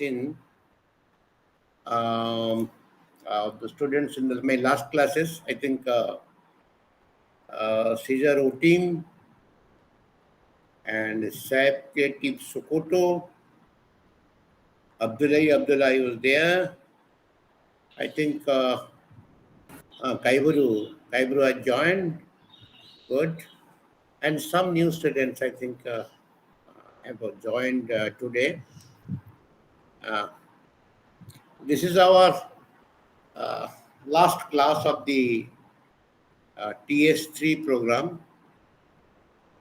seen the students in my last classes. I think Cesar Otim and Saib Keep Sokoto. Abdullahi was there. I think Kaiburu had joined. Good. And some new students, I think, have joined today. This is our uh, last class of the TS-3 program.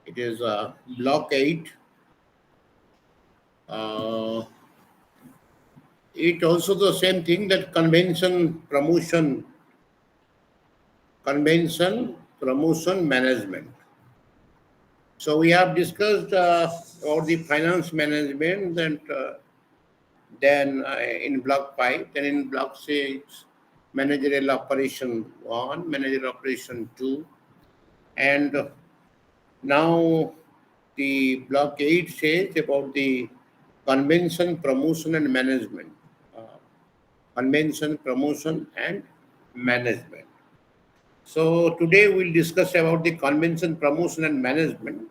It is Block 8. It also the same thing, that convention, promotion, management. So we have discussed about the finance management, and then in Block 5, then in Block 6, managerial operation 1, managerial operation 2, and now the Block 8 says about the convention, promotion and management. Convention, promotion and management. So today we'll discuss about the convention, promotion and management.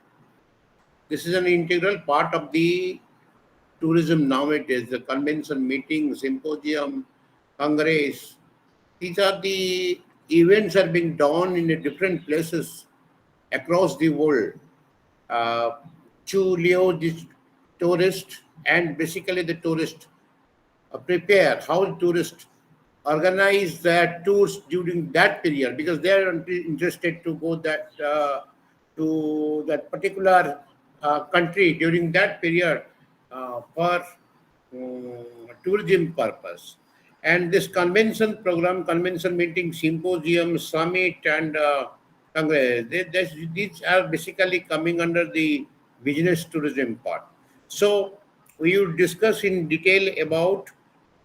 This is an integral part of the tourism nowadays, the convention, meeting, symposium, congress. These are the events are being done in different places across the world to lure the tourist, and basically the tourist prepare how tourists organize their tours during that period, because they are interested to go to that particular country during that period for tourism purpose. And this convention program, convention meeting, symposium, summit, and congress, these are basically coming under the business tourism part. So we will discuss in detail about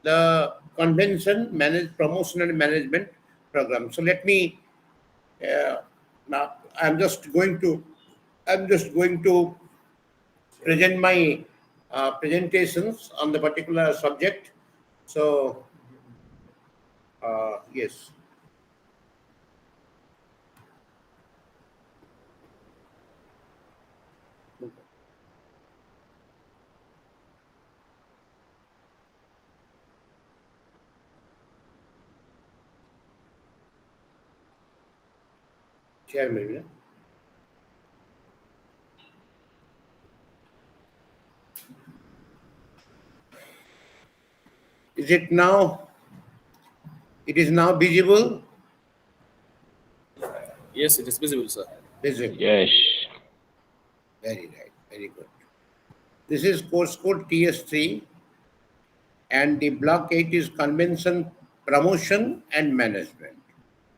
the convention, promotion and management program. So let me now I'm just going to present my presentations on the particular subject. So yes. Share maybe. Is it now? It is now visible? Yes, it is visible, sir. Visible. Yes. Very right. Very good. This is course code TS-3, and the block 8 is convention, promotion and management.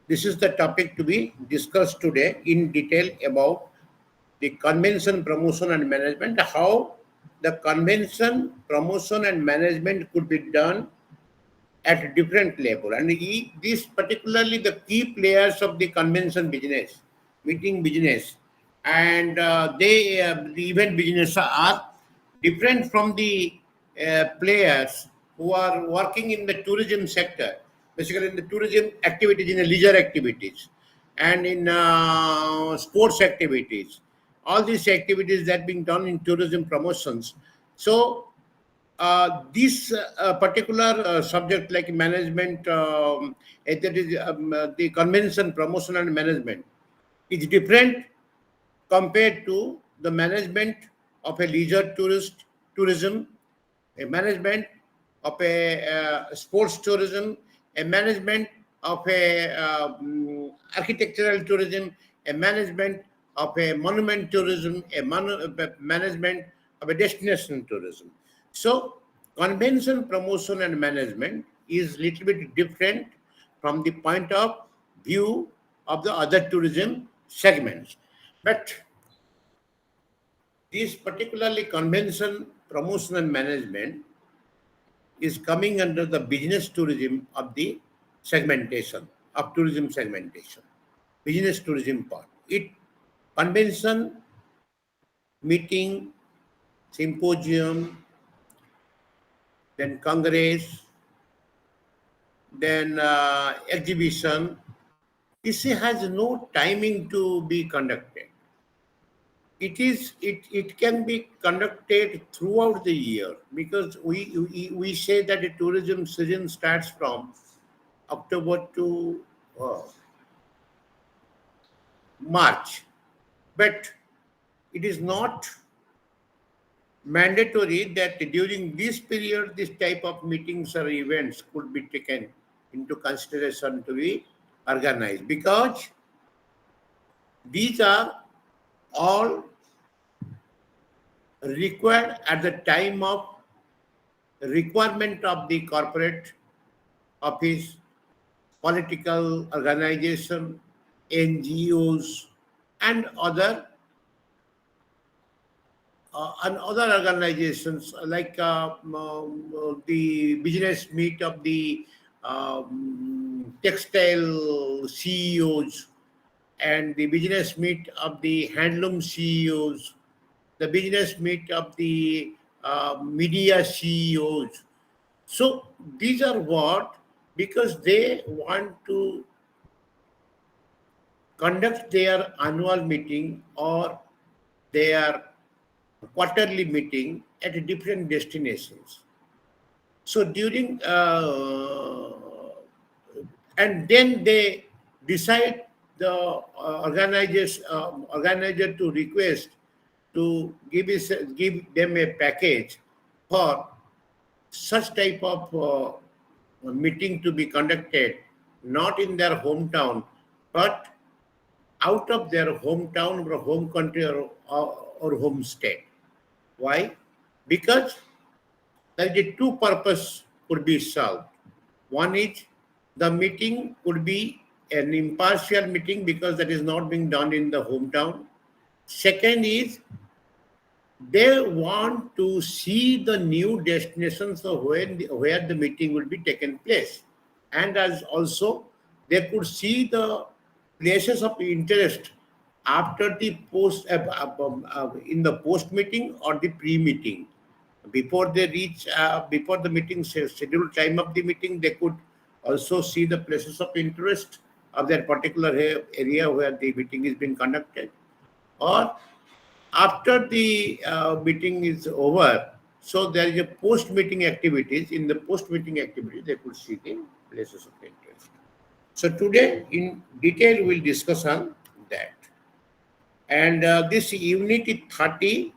This is the topic to be discussed today in detail about the convention, promotion and management, how the convention, promotion and management could be done at a different level. And these particularly the key players of the convention business, meeting business, and the event business are different from the players who are working in the tourism sector, basically in the tourism activities, in the leisure activities, and in sports activities. All these activities that being done in tourism promotions. So this particular subject like management, that is the convention, promotion and management, is different compared to the management of a leisure tourism, a management of a sports tourism, a management of a architectural tourism, a management of a monument tourism, a management of a destination tourism. So convention, promotion and management is little bit different from the point of view of the other tourism segments. But this particularly convention, promotion and management is coming under the business tourism of the segmentation, of tourism segmentation, business tourism part. It convention, meeting, symposium, then congress, then exhibition. This has no timing to be conducted. It can be conducted throughout the year because we say that the tourism season starts from October to uh, March, but it is not mandatory that during this period this type of meetings or events could be taken into consideration to be organized because these are all required at the time of requirement of the corporate office, political organization, NGOs, and other organizations like the business meet of the textile CEOs and the business meet of the handloom CEOs, the business meet of the media CEOs. So these are what, because they want to conduct their annual meeting or their quarterly meeting at different destinations. So during and then they decide the organizer to request to give them a package for such type of meeting to be conducted not in their hometown but out of their hometown or home country or home state. Why? Because there the two purpose could be solved. One is the meeting could be an impartial meeting because that is not being done in the hometown. Second is they want to see the new destinations of where the meeting will be taken place. And as also they could see the places of interest after the in the post meeting or the pre meeting. Before they reach before the meeting scheduled time of the meeting, they could also see the places of interest of that particular area where the meeting is being conducted, or after the meeting is over. So there is a post meeting activities. In the post meeting activities, they could see the places of interest. So today, in detail, we'll discuss on that. And this Unity 30,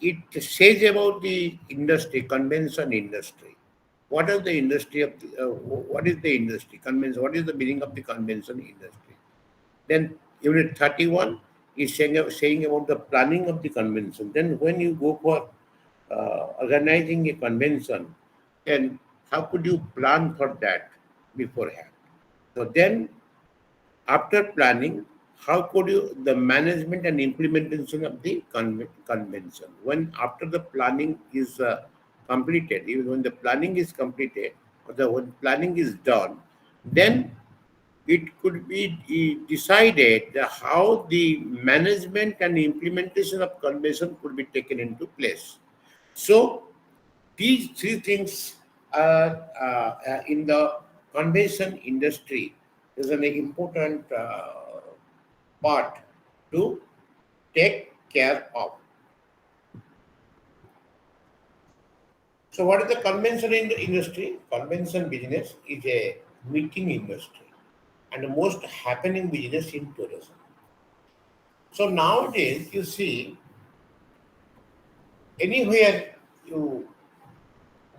it says about the industry, convention industry. What is the industry of what is the industry? Convention, what is the meaning of the convention industry? Then unit 31 is saying about the planning of the convention. Then when you go for organizing a convention, then how could you plan for that beforehand? So then after planning, how could you the management and implementation of the convention? When after the planning is completed, even when the planning is completed or when planning is done, then it could be decided how the management and implementation of convention could be taken into place. So these three things are in the convention industry is an important part to take care of. So what is the convention in the industry? Convention business is a meeting industry and the most happening business in tourism. So nowadays, you see, anywhere you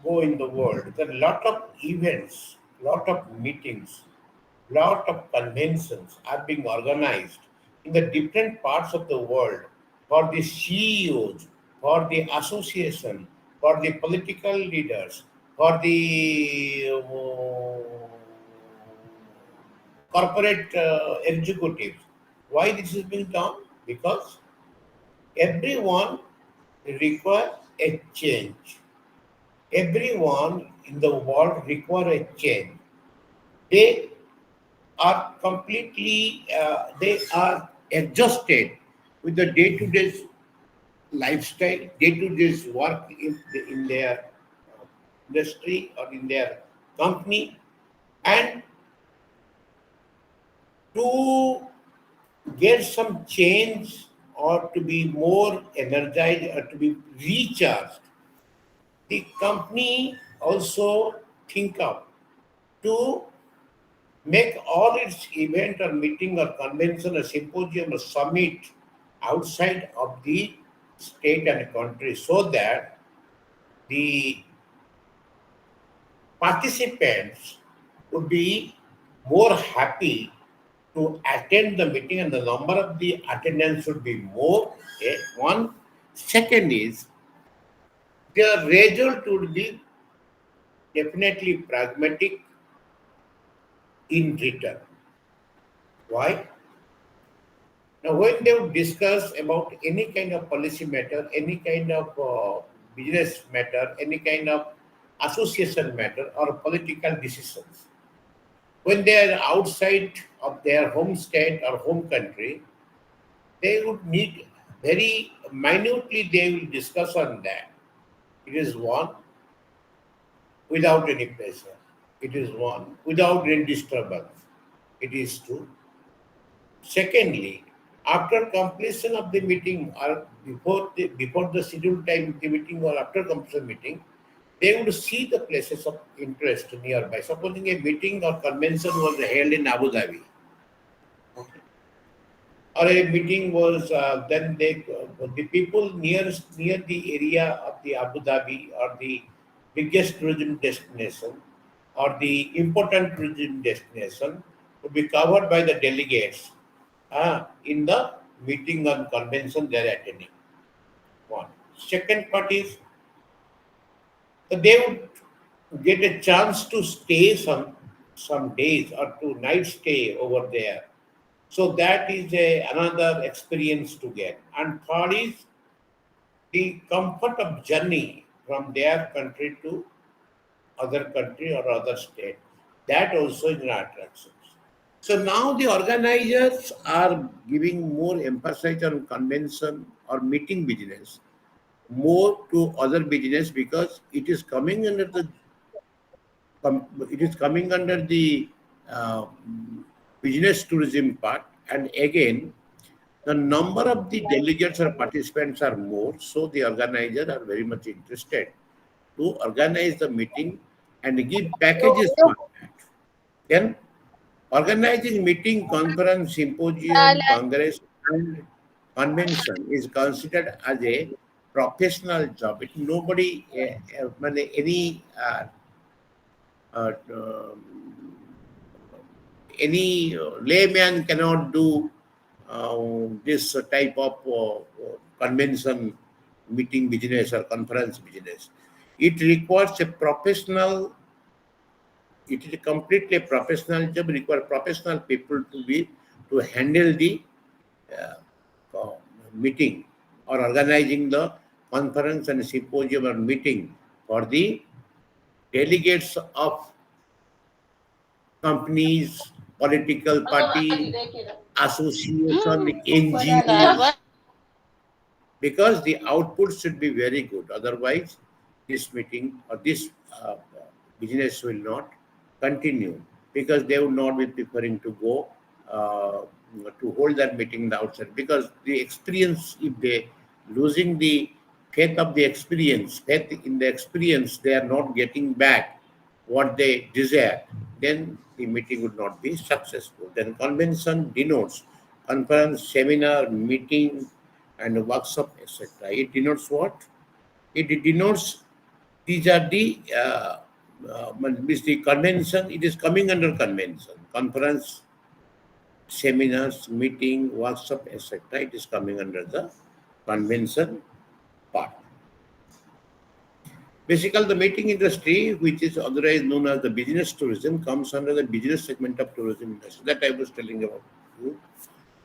go in the world, there are a lot of events, lot of meetings, lot of conventions are being organized in the different parts of the world for the CEOs, for the association, for the political leaders, for the corporate executives. Why this is being done? Because everyone require a change. Everyone in the world require a change. They are completely, they are adjusted with the day-to-day lifestyle, day-to-day work in their industry or in their company, and to get some change or to be more energized or to be recharged, the company also think of to make all its event or meeting or convention or symposium or summit outside of the state and country, so that the participants would be more happy to attend the meeting and the number of the attendance should be more. One. Second is the result would be definitely pragmatic in return. Why? Now, when they would discuss about any kind of policy matter, any kind of business matter, any kind of association matter, or political decisions, when they are outside of their home state or home country, they would need very minutely, they will discuss on that. It is one, without any pressure. It is one, without any disturbance. It is two. Secondly, after completion of the meeting or before the scheduled time of the meeting or after completion meeting, they would see the places of interest nearby. Supposing a meeting or convention was held in Abu Dhabi, or a meeting was then the people near the area of the Abu Dhabi or the biggest tourism destination or the important tourism destination would be covered by the delegates in the meeting or convention they are attending. One. Second part is they would get a chance to stay some days or to night stay over there. So that is another experience to get. And third is the comfort of journey from their country to other country or other state. That also is an attraction. So now the organizers are giving more emphasis on convention or meeting business more to other business because it is coming under the uh, business tourism part, and again the number of the delegates or participants are more, so the organizers are very much interested to organize the meeting and give packages for that. Then organizing meeting, conference, symposium, congress, and convention is considered as a professional job. Nobody, any layman cannot do this type of convention, meeting business or conference business. It requires a professional. It is completely a professional job. Require professional people to handle the uh, meeting or organizing the conference and symposium or meeting for the delegates of companies, political party, association, NGOs, because the output should be very good. Otherwise, this meeting or this business will not continue because they would not be preferring to go to hold that meeting in the outside because the experience, if they losing the faith in the experience, they are not getting back what they desire, then the meeting would not be successful. Then convention denotes conference, seminar, meeting, and workshop, etc. It denotes what? It denotes these are means the convention. It is coming under convention, conference, seminars, meeting, workshop, etc. It is coming under the convention part. Basically, the meeting industry, which is otherwise known as the business tourism, comes under the business segment of tourism industry. That I was telling about you.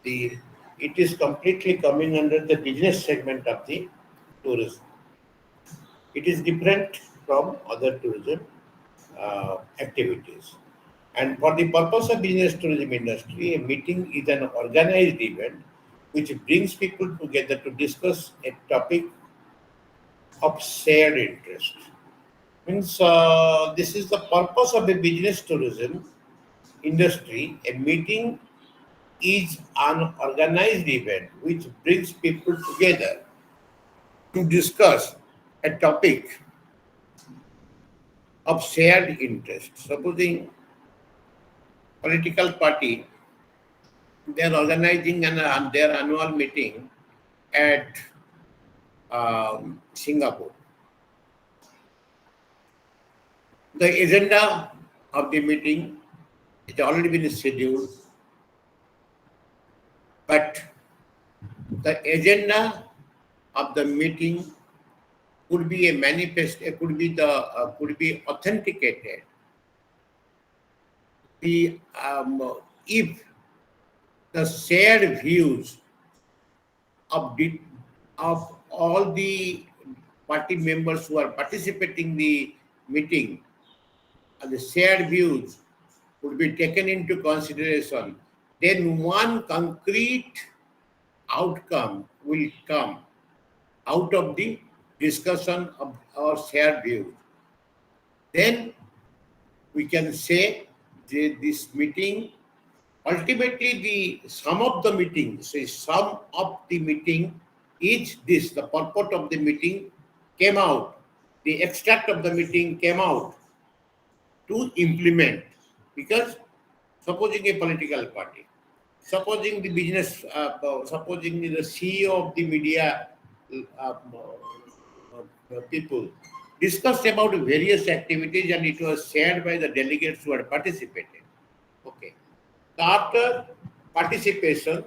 It is completely coming under the business segment of the tourism. It is different from other tourism activities. And for the purpose of business tourism industry, a meeting is an organized event which brings people together to discuss a topic of shared interest. Means this is the purpose of a business tourism industry. A meeting is an organized event which brings people together to discuss a topic of shared interest. Supposing political party, they are organizing their annual meeting at Singapore. The agenda of the meeting has already been scheduled, but the agenda of the meeting could be a manifest, could be authenticated. The if the shared views of of all the party members who are participating the meeting, and the shared views would be taken into consideration, then one concrete outcome will come out of the discussion of our shared views. Then we can say that this meeting, ultimately the sum of the meeting, say sum of the meeting is this, the purport of the meeting came out, the extract of the meeting came out to implement. Because supposing a political party, supposing the business, supposing the CEO of the media people discussed about various activities and it was shared by the delegates who had participated. Okay. After participation,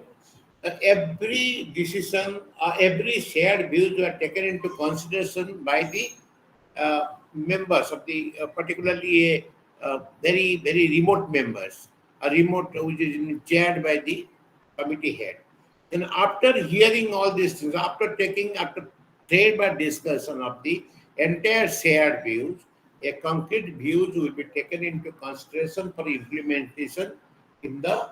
every decision, every shared views were taken into consideration by the members of the particularly very very remote members, a remote which is chaired by the committee head. And after hearing all these things, after trade by discussion of the entire shared views, a concrete views will be taken into consideration for implementation in the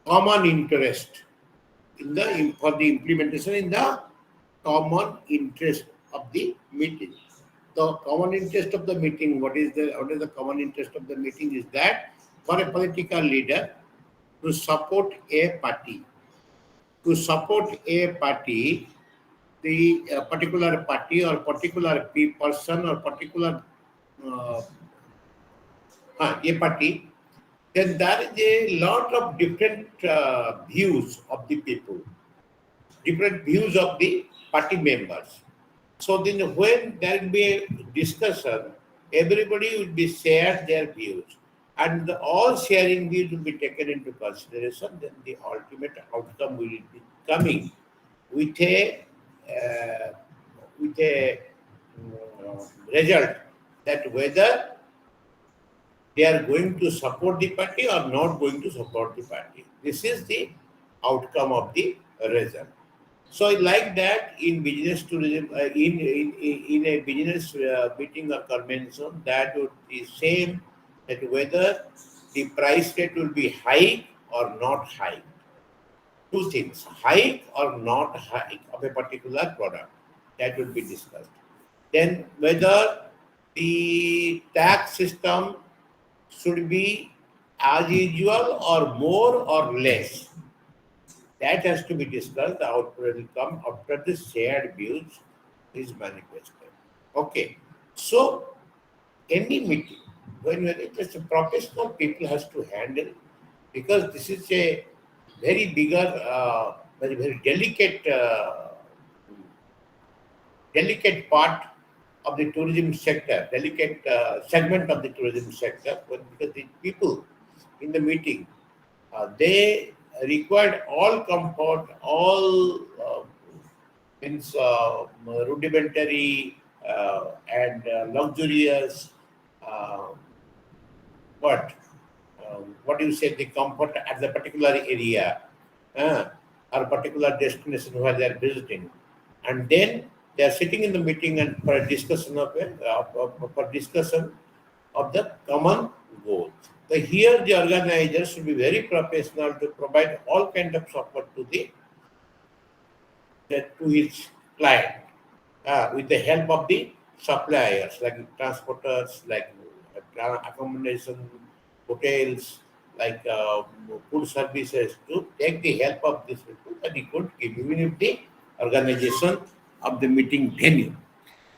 common interest, for the implementation in the common interest of the meeting. The common interest of the meeting, what is the common interest of the meeting is that for a political leader to support a party, the particular party or particular person or particular uh, a party, then there is a lot of different views of the people, different views of the party members. So then when there will be a discussion, everybody will be shared their views. And all sharing views will be taken into consideration, then the ultimate outcome will be coming with a uh, with a result that whether they are going to support the party or not going to support the party. This is the outcome of the result. So, like that, in business tourism, in a business meeting or convention, that would be same that whether the price rate will be high or not high. Two things: high or not high of a particular product, that will be discussed. Then whether the tax system should be as usual or more or less, that has to be discussed. The output will come after the shared views is manifested. Okay. So any meeting, when it is a professional people has to handle, because this is a very bigger, very, very delicate part of the tourism sector, delicate segment of the tourism sector, because the people in the meeting, they required all comfort, all means rudimentary and luxurious, uh, what what do you say, the comfort at the particular area uh, or particular destination where they are visiting, and then they are sitting in the meeting and for a discussion for discussion of the common goal. So here the organizer should be very professional to provide all kind of support to to his client with the help of the suppliers like transporters, like accommodation, hotels, like food services to take the help of these people that he could give, even if the organization of the meeting venue.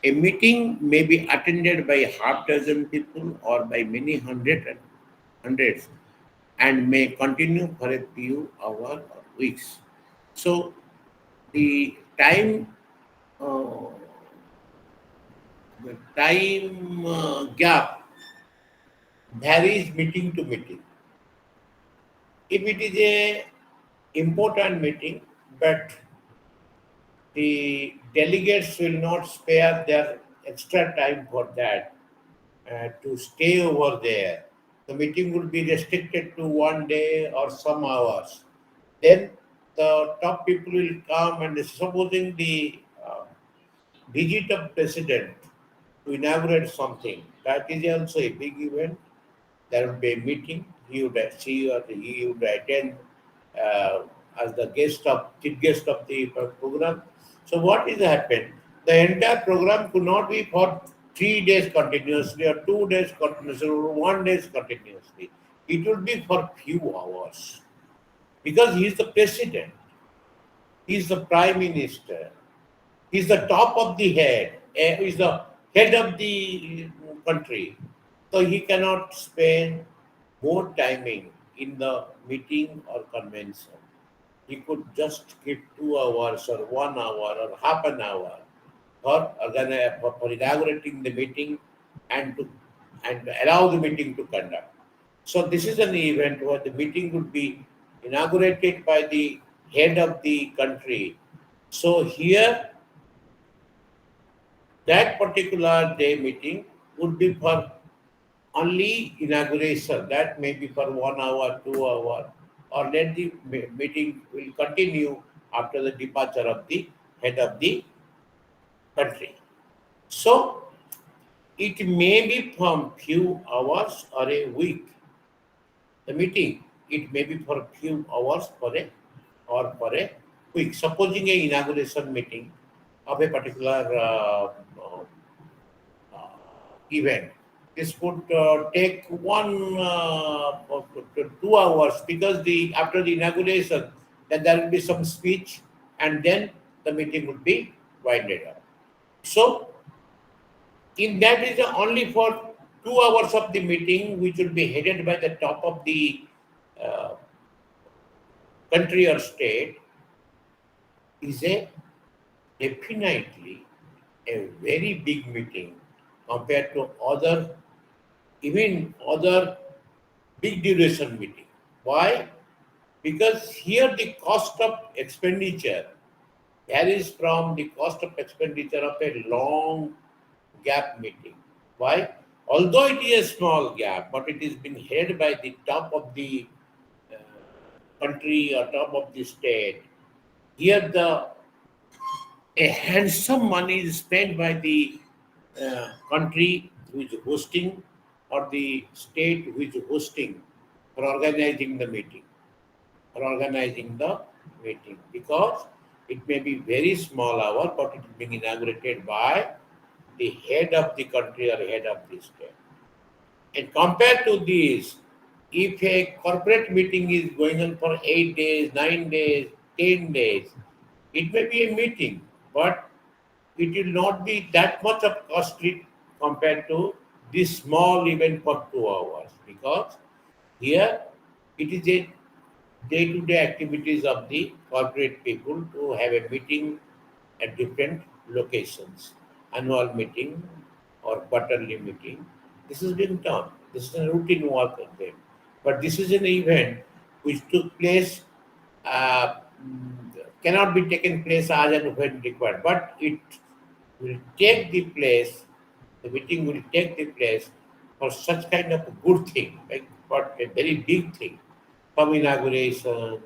A meeting may be attended by half dozen people or by many hundreds and may continue for a few hours or weeks. So the time uh, the time gap varies meeting to meeting. If it is a important meeting, but the delegates will not spare their extra time for that to stay over there. The meeting will be restricted to one day or some hours. Then the top people will come, and supposing the visit of president to inaugurate something, that is also a big event. There would be a meeting. He would see or he would attend uh, as the chief guest of the program. So what is happened? The entire program could not be for 3 days continuously or 2 days continuously or 1 day continuously. It would be for few hours because he is the president, he is the prime minister, he is the top of the head, he is the head of the country. So he cannot spend more timing in the meeting or convention. He could just give 2 hours or 1 hour or half an hour for inaugurating the meeting and to and allow the meeting to conduct. So this is an event where the meeting would be inaugurated by the head of the country. So here that particular day meeting would be for only inauguration. That may be for 1 hour, 2 hour, or let the meeting will continue after the departure of the head of the country. So it may be from few hours or a week. The meeting it may be for a few hours for a week. Supposing a inauguration meeting of a particular event. This could take 2 hours because the after the inauguration, then there will be some speech, and then the meeting would be winded up. So, in that is only for 2 hours of the meeting, which will be headed by the top of the uh, country or state, is a definitely a very big meeting compared to other big duration meeting. Why? Because here the cost of expenditure varies from the cost of expenditure of a long gap meeting. Why? Although it is a small gap, but it is being held by the top of the country or top of the state. Here the a handsome money is spent by the country who is hosting or the state who is hosting for organizing the meeting. For organizing the meeting because it may be very small hour, but it is being inaugurated by the head of the country or head of the state. And compared to this, if a corporate meeting is going on for 8 days, 9 days, 10 days, it may be a meeting, but it will not be that much of costly compared to this small event for 2 hours because here it is a day-to-day activities of the corporate people to have a meeting at different locations, annual meeting or quarterly meeting. This is being done. This is a routine work of them. But this is an event which took place, uh, cannot be taken place as and when required, but it will take the place, the meeting will take the place for such kind of a good thing, like for a very big thing, from inauguration,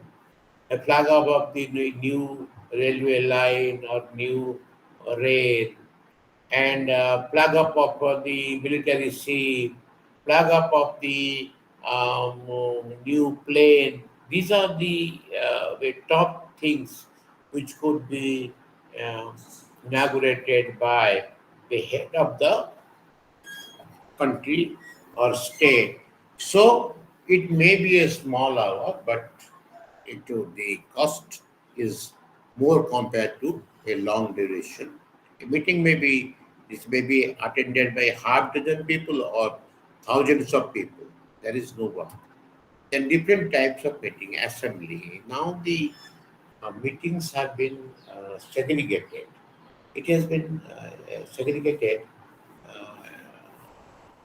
a flag up of the new railway line or new rail, and flag up of the military ship, flag up of the new plane. These are the top things which could be uh, inaugurated by. the head of the country or state. So it may be a small hour, but the cost is more compared to a long duration. A meeting may be this may be attended by half dozen people or thousands of people. There is no one. Then different types of meeting, assembly. Now the meetings have been segregated. It has been segregated uh,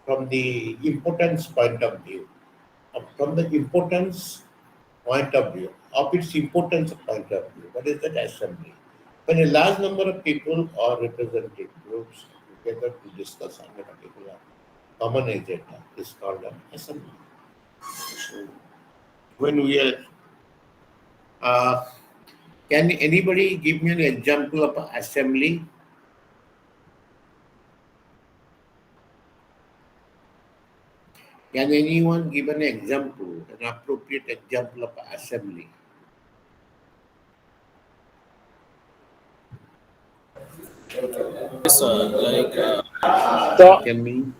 from the importance point of view. From the importance point of view, of its importance point of view, what is that assembly? When a large number of people or representative groups together to discuss on a particular common agenda is called an assembly. So when we are, uh, can anybody give me an example of an assembly? Can anyone give an example, an appropriate example of an assembly? Yes, like So, Tell me,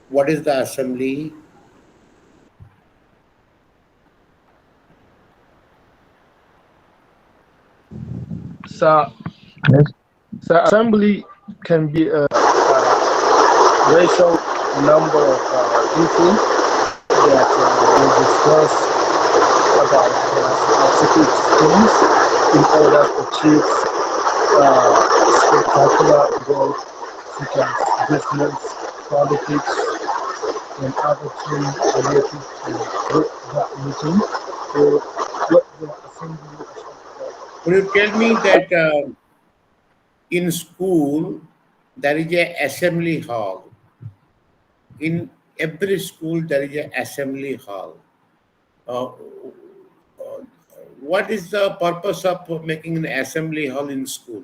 what is the assembly? so, Yes, so assembly can be a racial number of people that will discuss about specific things in order to achieve spectacular goals such as business, politics, and other things related to that meeting. So, what the assembly is all about. Could you tell me that in school there is a assembly hall? In every school there is a assembly hall. Uh, uh, what is the purpose of making an assembly hall in school?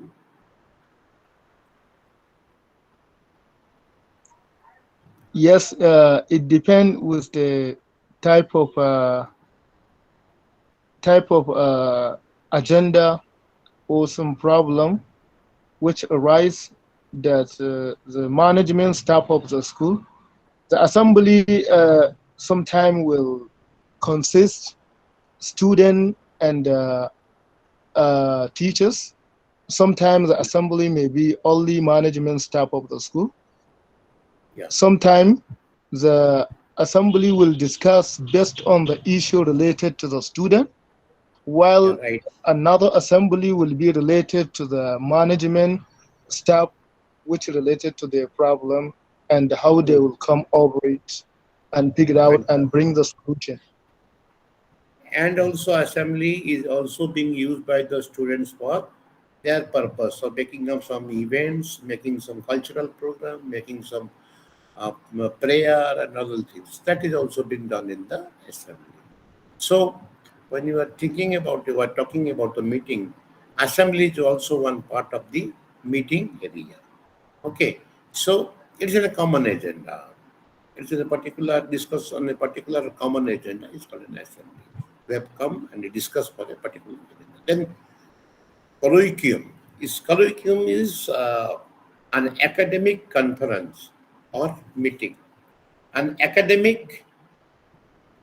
Yes, it depends with the type of type of agenda or some problem which arise that the management staff of the school. The assembly sometime will consist student and teachers. Sometimes the assembly may be only management staff of the school. Yeah, Sometimes the assembly will discuss based on the issue related to the student, yeah, while right. another assembly will be related to the management staff, which related to their problem and how they Good. will come over it and pick it out and Fantastic. bring the solution. And also assembly is also being used by the students for their purpose. So making up some events, making some cultural program, making some prayer and other things. That is also being done in the assembly. So when you are talking about the meeting, assembly is also one part of the meeting area. Okay, so it's in a common agenda. It's in a particular discuss on a particular common agenda. It's called an assembly. We have come and we discuss for a particular agenda. Then colloquium is an academic conference or meeting. An academic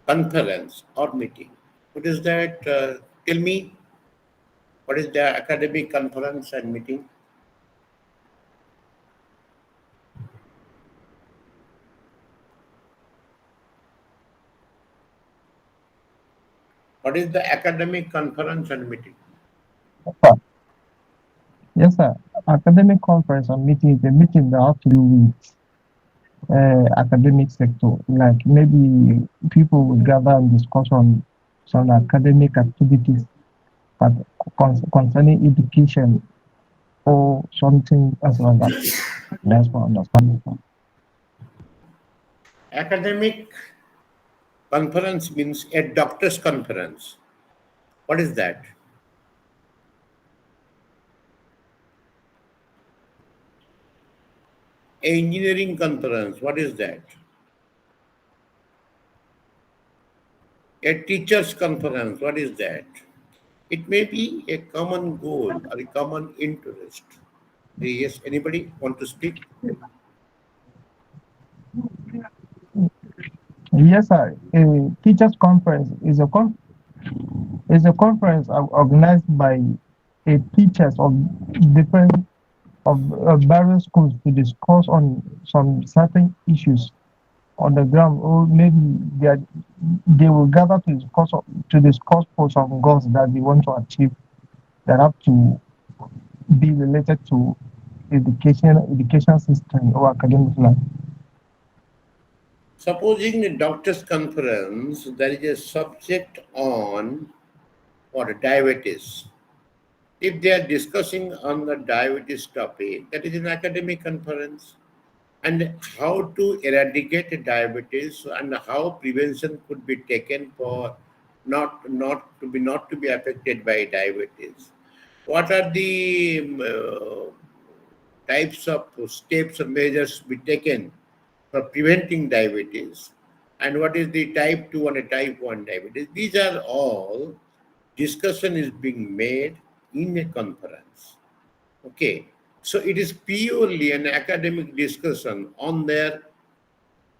conference or meeting. What is that? Tell me, what is the academic conference and meeting? What is the academic conference and meeting? sir. Yes, sir. Academic conference or meeting is a meeting that have to do with academic sector. Like maybe people will gather and discuss on some academic activities, but concerning education or something as like that. That's my understanding, sir. Academic conference means a doctor's conference. What is that? A engineering conference. What is that? A teacher's conference. What is that? It may be a common goal or a common interest. Yes, anybody want to speak? Yes, sir. A teachers conference is a conference organized by a teachers of different of various schools to discuss on some certain issues on the ground, or maybe they will gather to discuss for some goals that they want to achieve that have to be related to education system or academic life. Supposing a doctor's conference, there is a subject on what diabetes. If they are discussing on the diabetes topic, that is an academic conference, and how to eradicate diabetes and how prevention could be taken for not to be affected by diabetes. What are the types of steps or measures to be taken for preventing diabetes, and what is the type 2 and a type 1 diabetes? These are all discussion is being made in a conference. Okay. So it is purely an academic discussion on their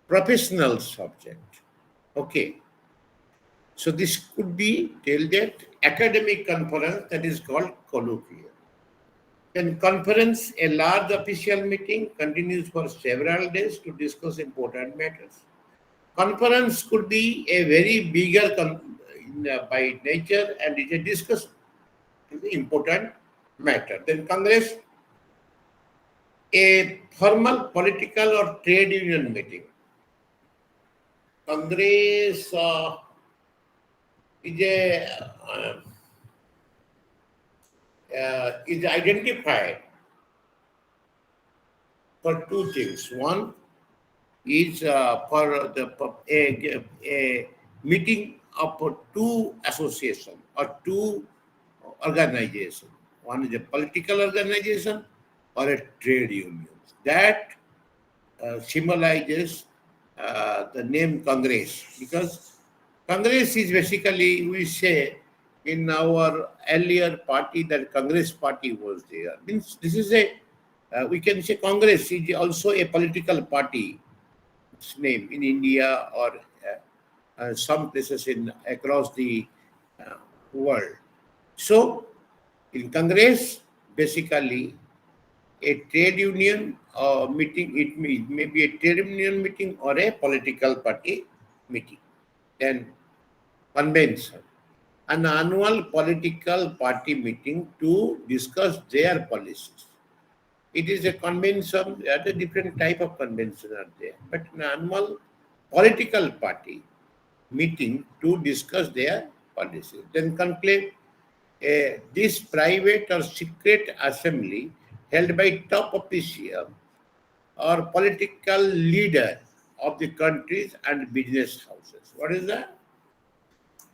professional subject. Okay. So this could be till that academic conference that is called colloquium. Then conference, a large official meeting, continues for several days to discuss important matters. Conference could be a very bigger by nature, and it's a discussion. It's an important matter. Then Congress, a formal political or trade union meeting. Congress is identified for two things. One is for a meeting of two association or two organization. One is a political organization or a trade union. That symbolizes the name Congress, because Congress is basically, we say in our earlier party that Congress party was there. Means this is we can say Congress is also a political party, its name in India or some places in across the uh, world. So in Congress, basically a trade union meeting, it may be a trade union meeting or a political party meeting. Then convention, an annual political party meeting to discuss their policies. It is a convention, there are different type of convention are there, but an annual political party meeting to discuss their policies. Then conclave, this private or secret assembly held by top official or political leader of the countries and business houses. What is that?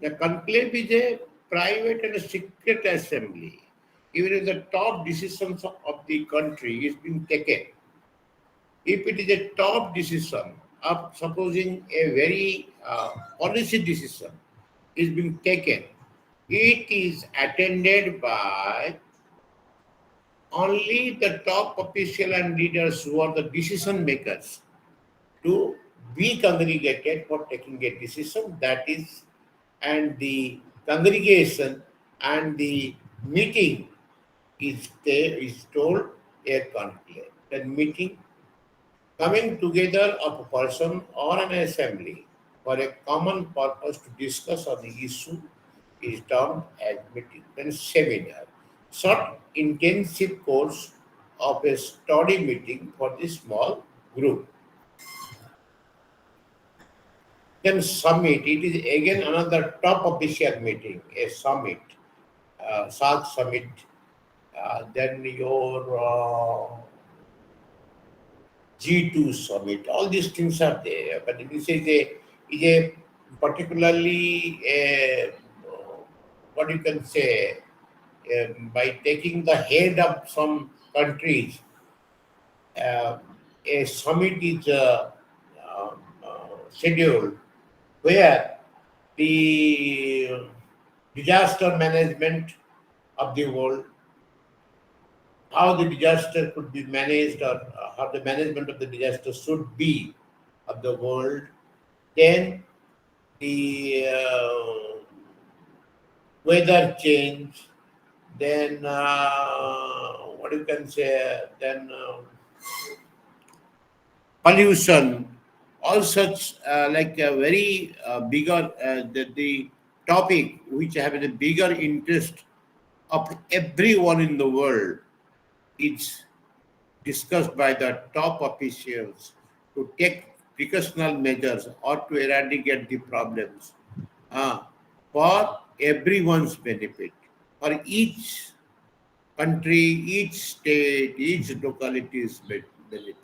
The conclave is a private and a secret assembly. Even if the top decisions of the country is being taken, if it is a top decision of supposing a very policy decision is being taken, it is attended by only the top official and leaders who are the decision makers to be congregated for taking a decision, that is, and the congregation and the meeting is told a conclave. The meeting coming together of a person or an assembly for a common purpose to discuss on the issue is termed as meeting. Then seminar, short intensive course of a study meeting for the small group. Then summit, it is again another top official meeting, a summit, SAG summit. Then your G2 summit, all these things are there. But this is a particularly what you can say, by taking the head of some countries, uh, a summit is scheduled where the disaster management of the world how the disaster could be managed, or how the management of the disaster should be of the world. Then the weather change, then what you can say, then pollution, all such like a very bigger the topic which have a bigger interest of everyone in the world. It's discussed by the top officials to take precautionary measures or to eradicate the problems uh, for everyone's benefit, for each country, each state, each locality's benefit.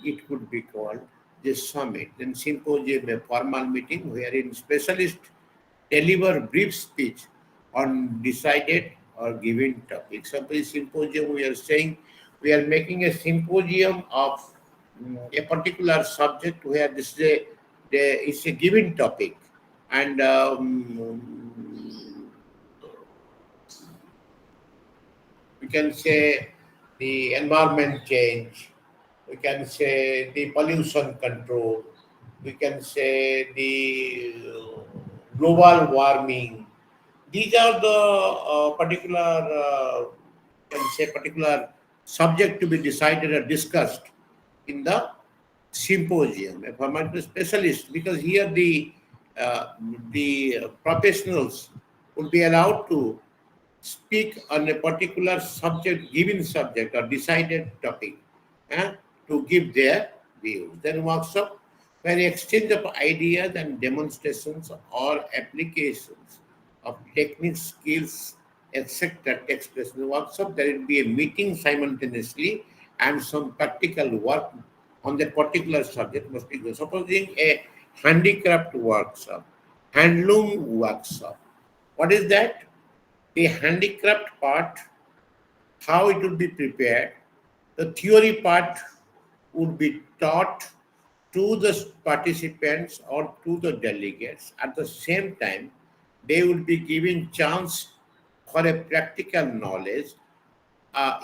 It could be called the summit. Then symposium, a formal meeting wherein specialists deliver brief speech on decided or given topic. Suppose symposium, we are saying we are making a symposium of a particular subject where this is it's a given topic, and we can say the environment change, we can say the pollution control, we can say the global warming. These are the particular, can say particular subject to be decided or discussed in the symposium. If I'm a specialist, because here uh, the professionals would be allowed to speak on a particular subject, given subject or decided topic, eh, to give their views. Then workshop, where exchange of ideas and demonstrations or applications of techniques, skills, etc. takes place. In the workshop, there will be a meeting simultaneously and some practical work on that particular subject must be done. Supposing a handicraft workshop, handloom workshop. What is that? The handicraft part, how it would be prepared, the theory part would be taught to the participants or to the delegates. At the same time, they would be given chance for a practical knowledge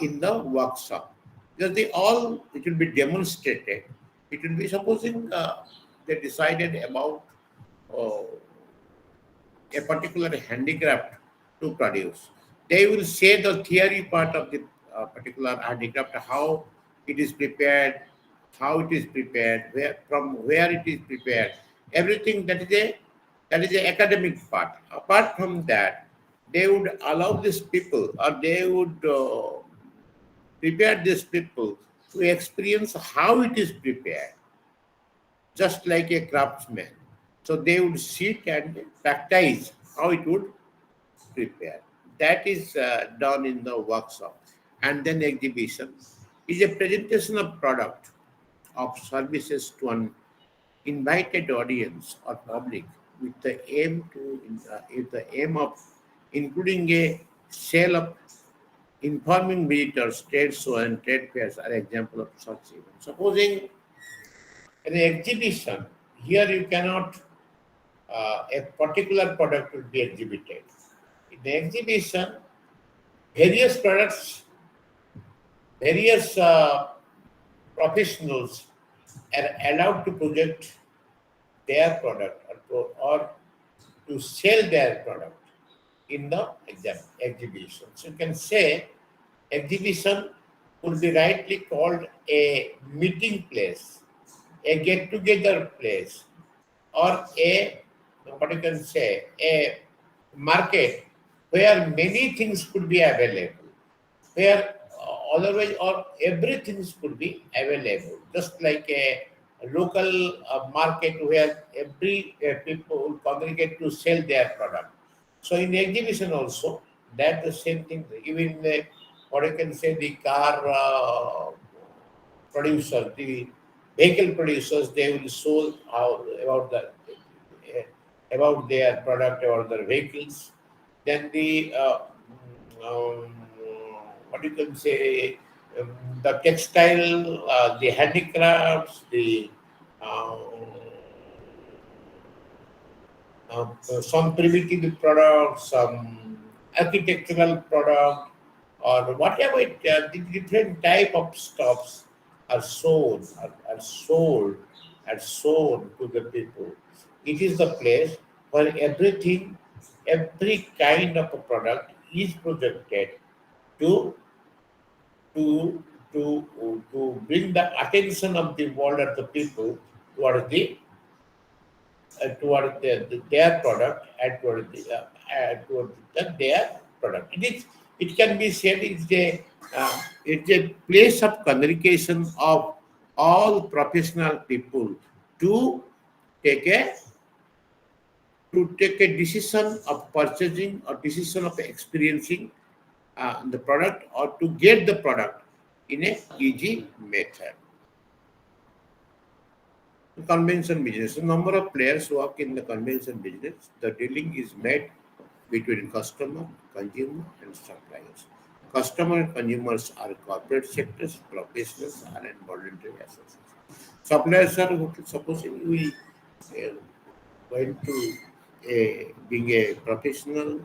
in the workshop. Because they all, it will be demonstrated. It will be, supposing they decided about uh, a particular handicraft to produce. They will say the theory part of the particular handicraft, how it is prepared, from where it is prepared, everything that is the academic part. Apart from that, they would allow these people, or they would prepare these people to experience how it is prepared, just like a craftsman. So they would sit and practice how it would prepare. That is done in the workshop. And then exhibition is a presentation of product, of services to an invited audience or public with the aim of including a sale of informing visitors, trade show and trade fairs are example of such events. Supposing an exhibition, here you cannot a particular product will be exhibited. In the exhibition, various products, various professionals are allowed to project their product, or to sell their product in the exhibition. So you can say exhibition would be rightly called a meeting place, a get-together place, or a, what you can say, a market where many things could be available, where otherwise or everything could be available, just like a local market where every people will congregate to sell their product. So in exhibition also, that the same thing. Even what you can say, the car producer, the vehicle producers, they will show how about about their product or their vehicles. Then the um, what you can say, the textile, the handicrafts, the uh, some primitive products, some architectural product, or whatever the different type of stuffs are sold to the people. It is the place where every kind of a product is projected to to to bring the attention of the world and the people their product and their product. It can be said it's a place of communication of all professional people to take a take a decision of purchasing or decision of experiencing the product or to get the product in a easy method. Convention business. A number of players work in the convention business. The dealing is made between customer, consumer, and suppliers. Customer and consumers are corporate sectors, professionals, and voluntary associations. Suppliers are supposing we going to being a professional,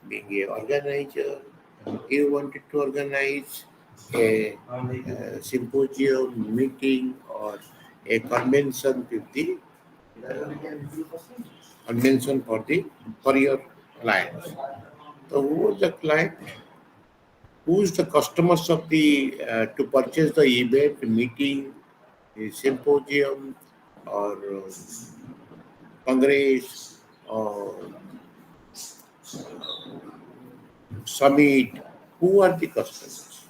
being a organizer. You wanted to organize a symposium, meeting, or a convention with the convention for your clients. So who is the client? Who is the customers of the to purchase the event, meeting, the symposium, or congress, or summit? Who are the customers?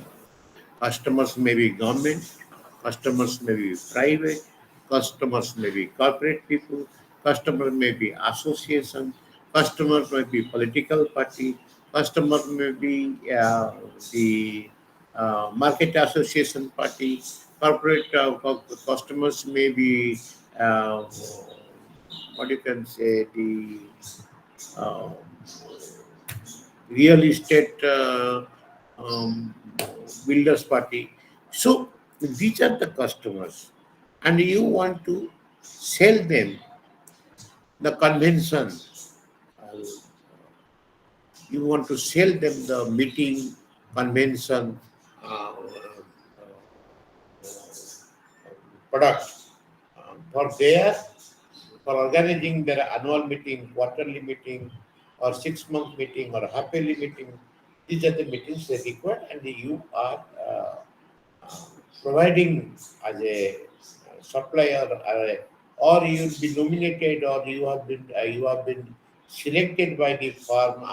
Customers may be government, customers may be private, customers may be corporate people, customers may be association, customers may be political party, customers may be the market association party, corporate customers may be what you can say the uh, real estate builders party. So these are the customers, and you want to sell them the convention. Uh, you want to sell them the meeting convention product for organizing their annual meeting, quarterly meeting, or 6 month meeting, or half yearly meeting. These are the meetings they require, and you are providing as a supplier, or you'll be nominated, or you have been selected by the firm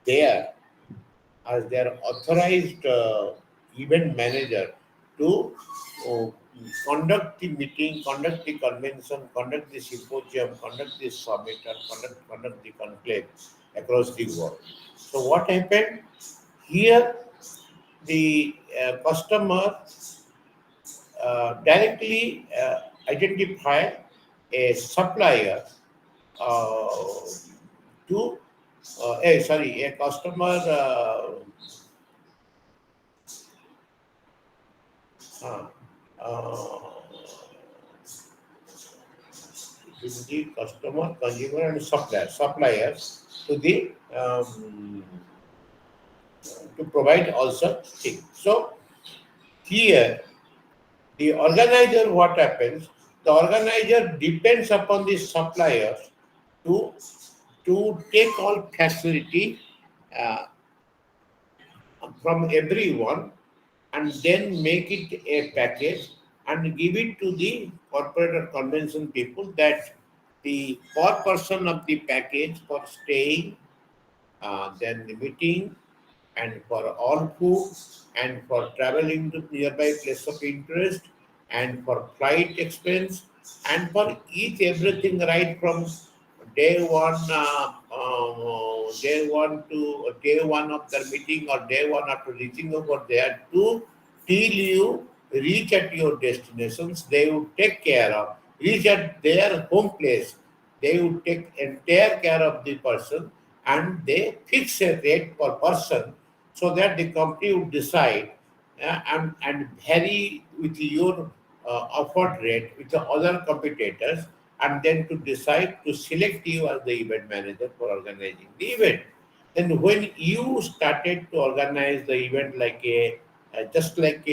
their their authorized event manager to uh, conduct the meeting, conduct the convention, conduct the symposium, conduct the summit, and conduct the conclave across the world. So what happened here? The customer directly identify a supplier uh, to a customer uh, uh, to the customer, consumer, and suppliers to the to provide all such things. So here the organizer, what happens? The organizer depends upon the suppliers to take all facility uh, from everyone, and then make it a package and give it to the corporate or convention people, that the per person of the package for staying, then the meeting, and for all food, and for traveling to nearby place of interest, and for flight expense, and for each everything, right from day one of the meeting, or day one after reaching over there, to till you reach at your destinations. They would take care of, reach at their home place, they would take entire care of the person, and they fix a rate per person, so that the company would decide and vary with your offered rate with the other competitors, and then to decide to select you as the event manager for organizing the event. Then when you started to organize the event like a just like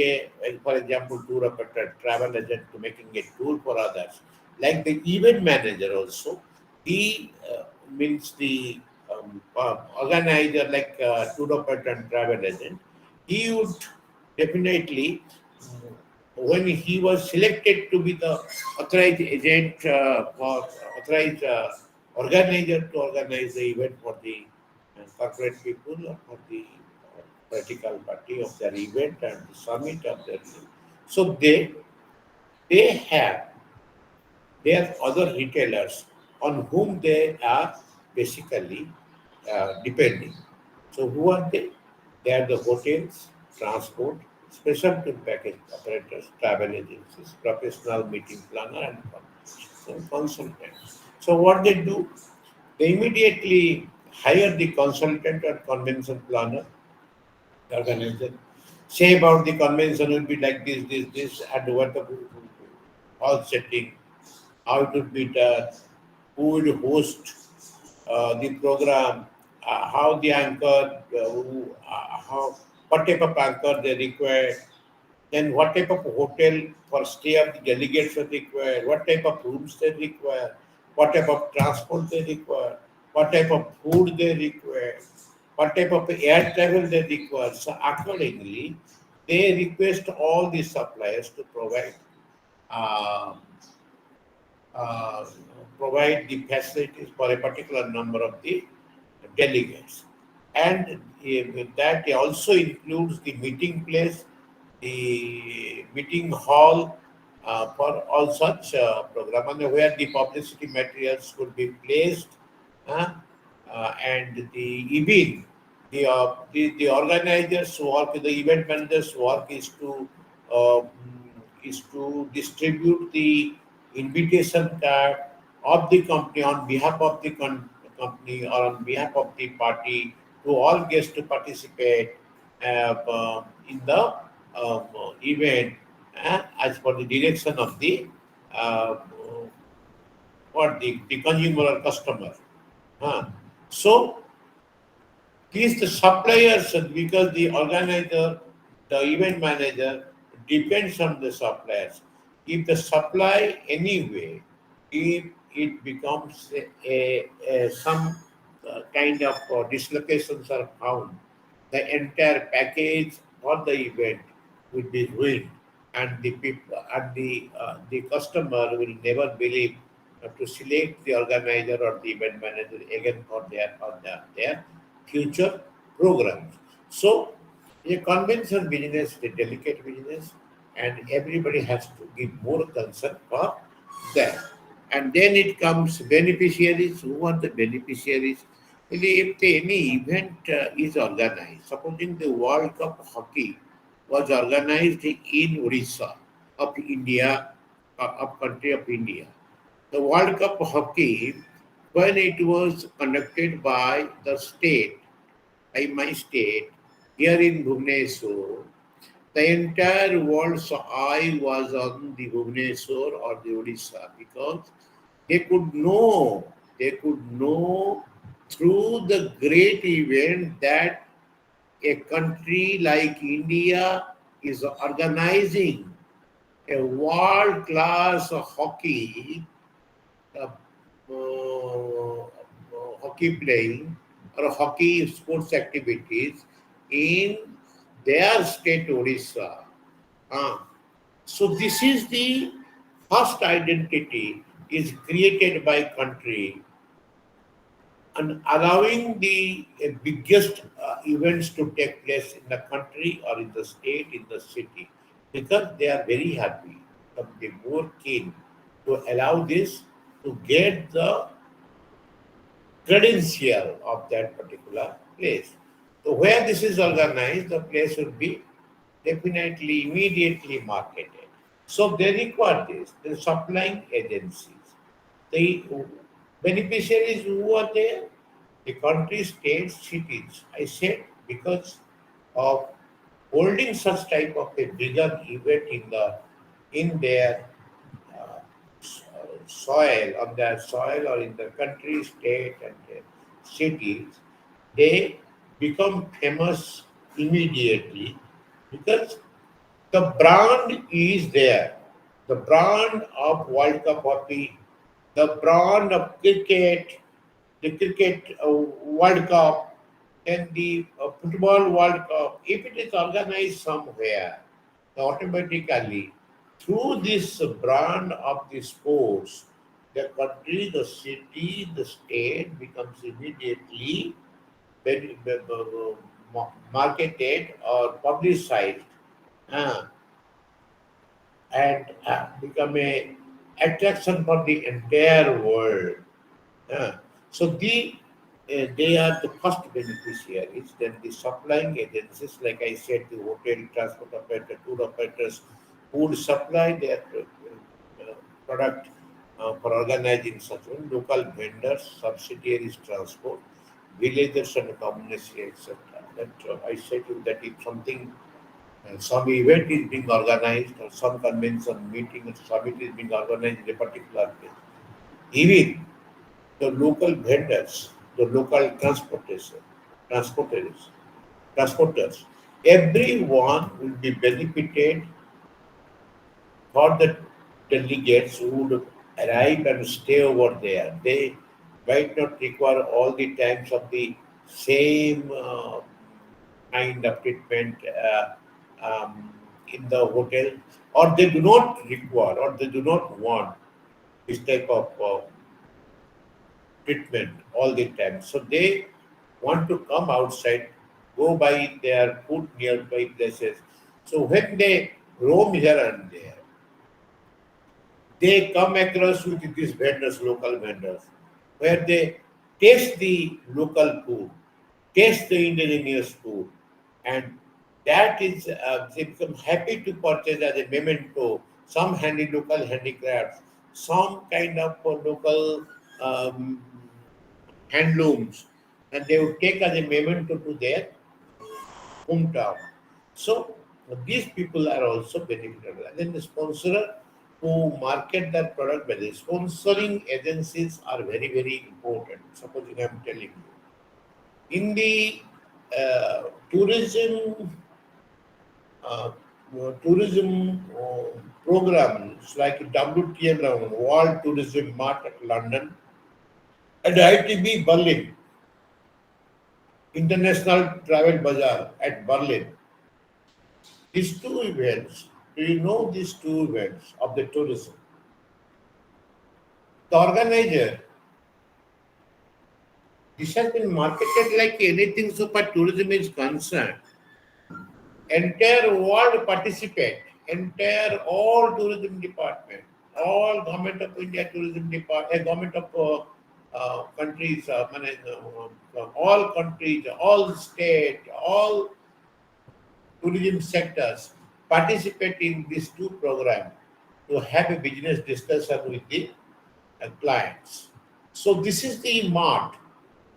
for example, tour operator, travel agent to making a tour for others, like the event manager also, he means the organizer like tour operator and travel agent, he would definitely when he was selected to be the authorized agent for authorized organizer to organize the event for the corporate people or for the political party of their event and the summit of their event. So they have their other retailers on whom they are basically depending. So who are they? They are the hotels, transport, special tour package operators, travel agencies, professional meeting planner, and consultants. So what they do? They immediately hire the consultant or convention planner, the organizer. Say about the convention will be like this, and what the all setting, how it would be done, who would host the program, how the anchor, how what type of anchor they require, then what type of hotel for stay of the delegates are required, what type of rooms they require, what type of transport they require, what type of food they require, what type of air travel they require. So accordingly, they request all the suppliers to uh, uh, provide the facilities for a particular number of the delegates. And with that also includes the meeting place, the meeting hall for all such program and where the publicity materials could be placed, uh, and the event, the organizers work, the event managers work is to distribute the invitation card of the company on behalf of the company or on behalf of the party to all guests to participate in the event as per the direction of the uh, the consumer or customer. Huh. So these the suppliers because the organizer, the event manager depends on the suppliers. If the supply anyway, if it becomes some kind of dislocations are found, the entire package or the event will be ruined, and the people and the customer will never believe to select the organizer or the event manager again for their future programs. So, a convention business is a delicate business, and everybody has to give more concern for that. And then it comes beneficiaries. Who are the beneficiaries? If any event is organized, supposing the World Cup hockey was organized in Odisha of India, of country of India. The World Cup hockey, when it was conducted by the state, by my state, here in Bhubaneswar, the entire world's eye was on the Bhubaneswar or the Odisha because they could know through the great event that a country like India is organizing a world class hockey uh, hockey playing or hockey sports activities in their state Odisha. Ah, so this is the first identity is created by country and allowing the biggest events to take place in the country or in the state, in the city, because they are very happy, they more keen to allow this to get the credential of that particular place. So where this is organized, the place will be definitely immediately marketed. So they require this. The supplying agencies, the beneficiaries who are there, the country, states, cities. I said because of holding such type of a bigger event in their soil, on their soil or in the country, state, and cities, they become famous immediately because the brand is there. The brand of World Cup hockey, the brand of cricket, the cricket World Cup, and the football World Cup, if it is organized somewhere, automatically through this brand of the sports, the country, the city, the state becomes immediately marketed or publicized. Uh, and become a attraction for the entire world. Uh, so they are the first beneficiaries. Then the supplying agencies, like I said, the hotel, transport operator, tour operators, would supply their product for organizing such one. Local vendors, subsidiaries, transport, villagers and community, etc. That I said to you that if something some event is being organized or some convention meeting or summit is being organized in a particular place. Even the local vendors, the local transporters, transporters, everyone will be benefited for the delegates who would arrive and stay over there. They might not require all the times of the same kind of treatment in the hotel, or they do not require or they do not want this type of treatment all the time. So they want to come outside, go by their food nearby places. So when they roam here and there, they come across with these vendors, local vendors, where they taste the local food, taste the indigenous food, and that is they become happy to purchase as a memento some local handicrafts, some kind of local um, handlooms, and they would take as a memento to their hometown. So these people are also benefited. And then the sponsor who market that product by the sponsoring agencies are very, very important. Supposing I'm telling you. In the tourism uh, programs like WTM World Tourism Mart at London and ITB Berlin, International Travel Bazaar at Berlin. These two events, do you know these two events of the tourism? The organizer, this has been marketed like anything so far tourism is concerned. Entire world participate, entire all tourism department, all government of India tourism department, government of countries, all countries, all state, all tourism sectors participate in these two programs to have a business discussion with the clients. So this is the mart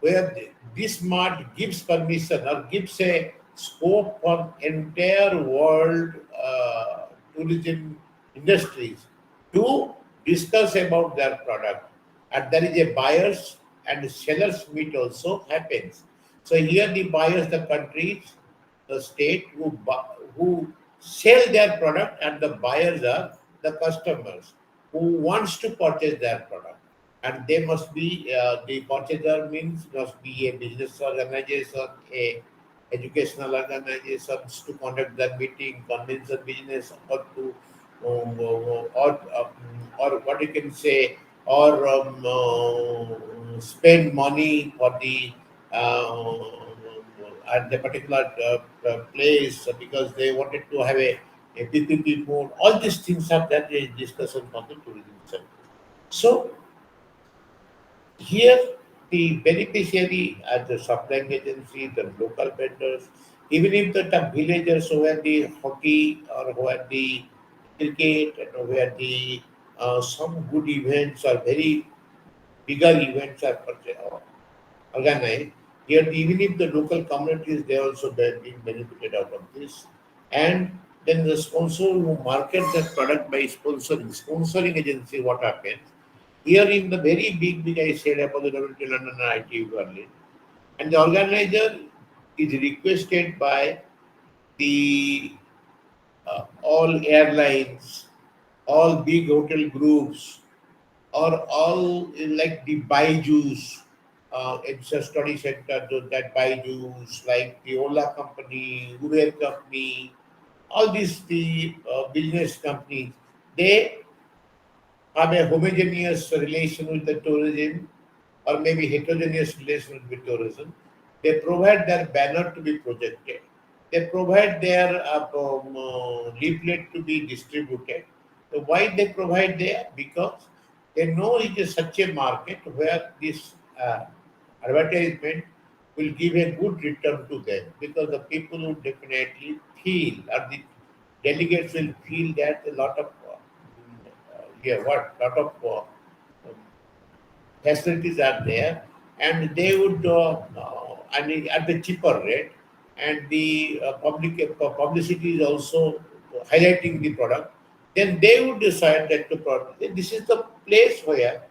where this mart gives permission or gives a scope for entire world tourism industries to discuss about their product. And there is a buyers and sellers meet also happens. So here the buyers, the countries, the state who sell their product, and the buyers are the customers who wants to purchase their product. And they must be the purchaser means must be a business organization, a educational organizations to conduct the meeting, convince the business, or to or what you can say, or spend money for the at the particular place because they wanted to have a PPP mode. All these things are that is discussion on the tourism sector. So here, the beneficiary are the supplying agency, the local vendors, even if the villagers who had the hockey or who had the cricket and who had the some good events or very bigger events are organized. Here, even if the local communities, they also being benefited out of this. And then the sponsor who market the product by sponsoring agency, what happens? Here in the very big, I said about the WT London and IT Berlin, And the organizer is requested by the all airlines, all big hotel groups, or all like the Baiju's. It's a study center that Baiju's, like the Ola company, Uber company, all these the business companies. They have a homogeneous relation with the tourism or maybe heterogeneous relation with tourism. They provide their banner to be projected. They provide their leaflet to be distributed. So why they provide there? Because they know it is such a market where this advertisement will give a good return to them because the people will definitely feel or the delegates will feel that a lot of yeah, what lot of facilities are there, and they would and at the cheaper rate, and the publicity is also highlighting the product. Then they would decide that the product. This is the place where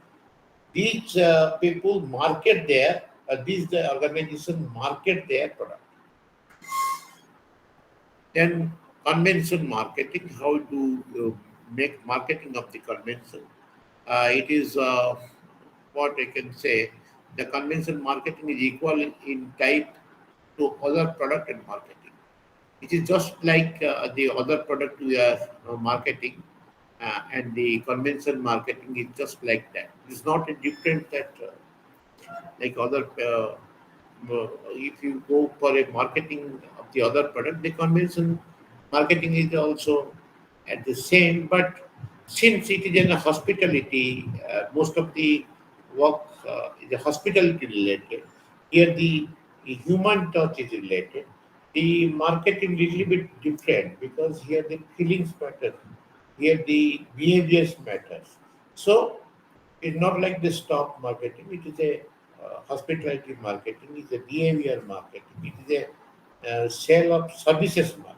these people market their these organization market their product. Then convention marketing, how to make marketing of the convention. It is what I can say. The convention marketing is equal in type to other product and marketing. It is just like the other product we are marketing, and the convention marketing is just like that. It's not a different that like other if you go for a marketing of the other product, the convention marketing is also at the same. But since it is in a hospitality, most of the work is a hospitality related. Here the human touch is related. The marketing little bit different because here the feelings matter. Here the behaviors matters. So it's not like the stock marketing. It is a hospitality marketing. It's a behavior marketing. It is a sale of services marketing.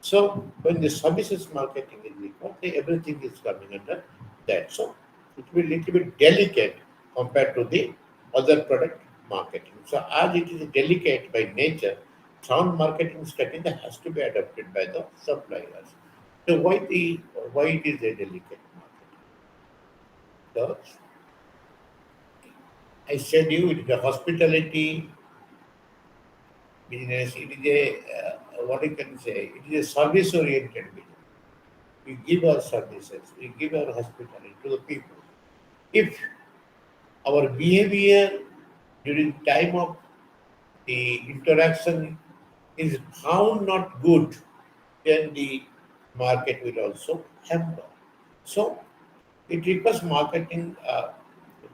So when the services marketing is required, everything is coming under that. So it will be little bit delicate compared to the other product marketing. So as it is delicate by nature, sound marketing strategy has to be adopted by the suppliers. So why it is a delicate marketing? The I said you it is a hospitality business. It is a what I can say. It is a service oriented business. We give our services. We give our hospitality to the people. If our behavior during time of the interaction is found not good, then the market will also hamper. So it requires marketing.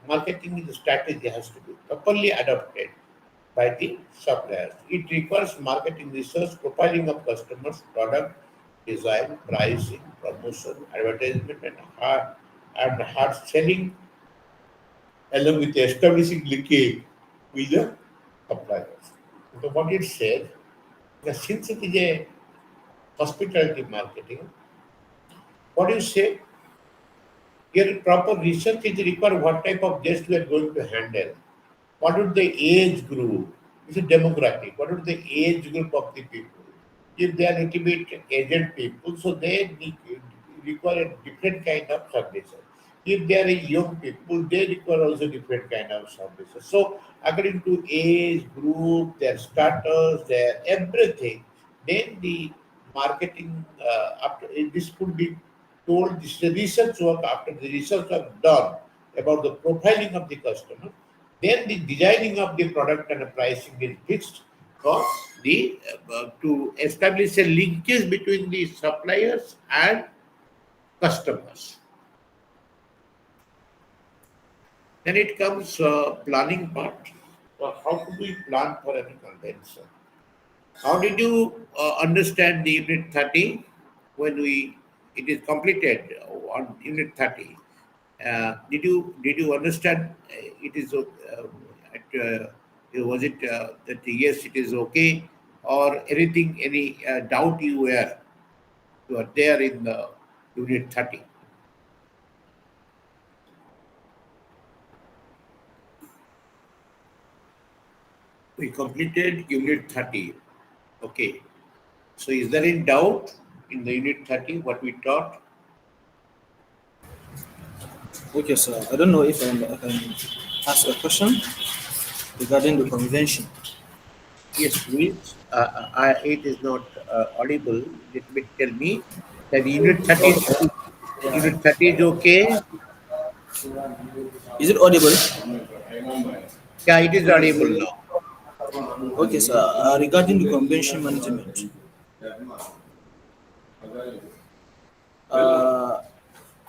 Marketing is a strategy has to be properly adopted by the suppliers. It requires marketing research, profiling of customers, product design, pricing, promotion, advertisement, and hard selling, along with establishing linkage with the suppliers. So what it says, that since it is a hospitality marketing, what you say here proper research is required what type of guests we are going to handle. What would the age group? It's a demographic. What would the age group of the people? If they are little bit aged people, so they require a different kind of services. If they are a young people, they require also different kind of services. So according to age group, their status, their everything, then the marketing after this could be told. This is the research work. After the research work done about the profiling of the customer, then the designing of the product and the pricing is fixed for the to establish a linkage between the suppliers and customers. Then it comes planning part. So how could we plan for any convention? How did you understand the unit 30 when we it is completed on unit 30? Did you understand it is was it that yes it is okay, or anything any doubt you are there in the unit 30? We completed Unit 30. Okay. So is there any doubt in the Unit 30 what we taught? Okay, sir. I don't know if I can ask a question regarding the convention. Yes, please. It is not audible. Let me tell me that Unit 30 is okay. Is it audible? Yeah, it is audible now. Okay, sir. Regarding the convention management, uh,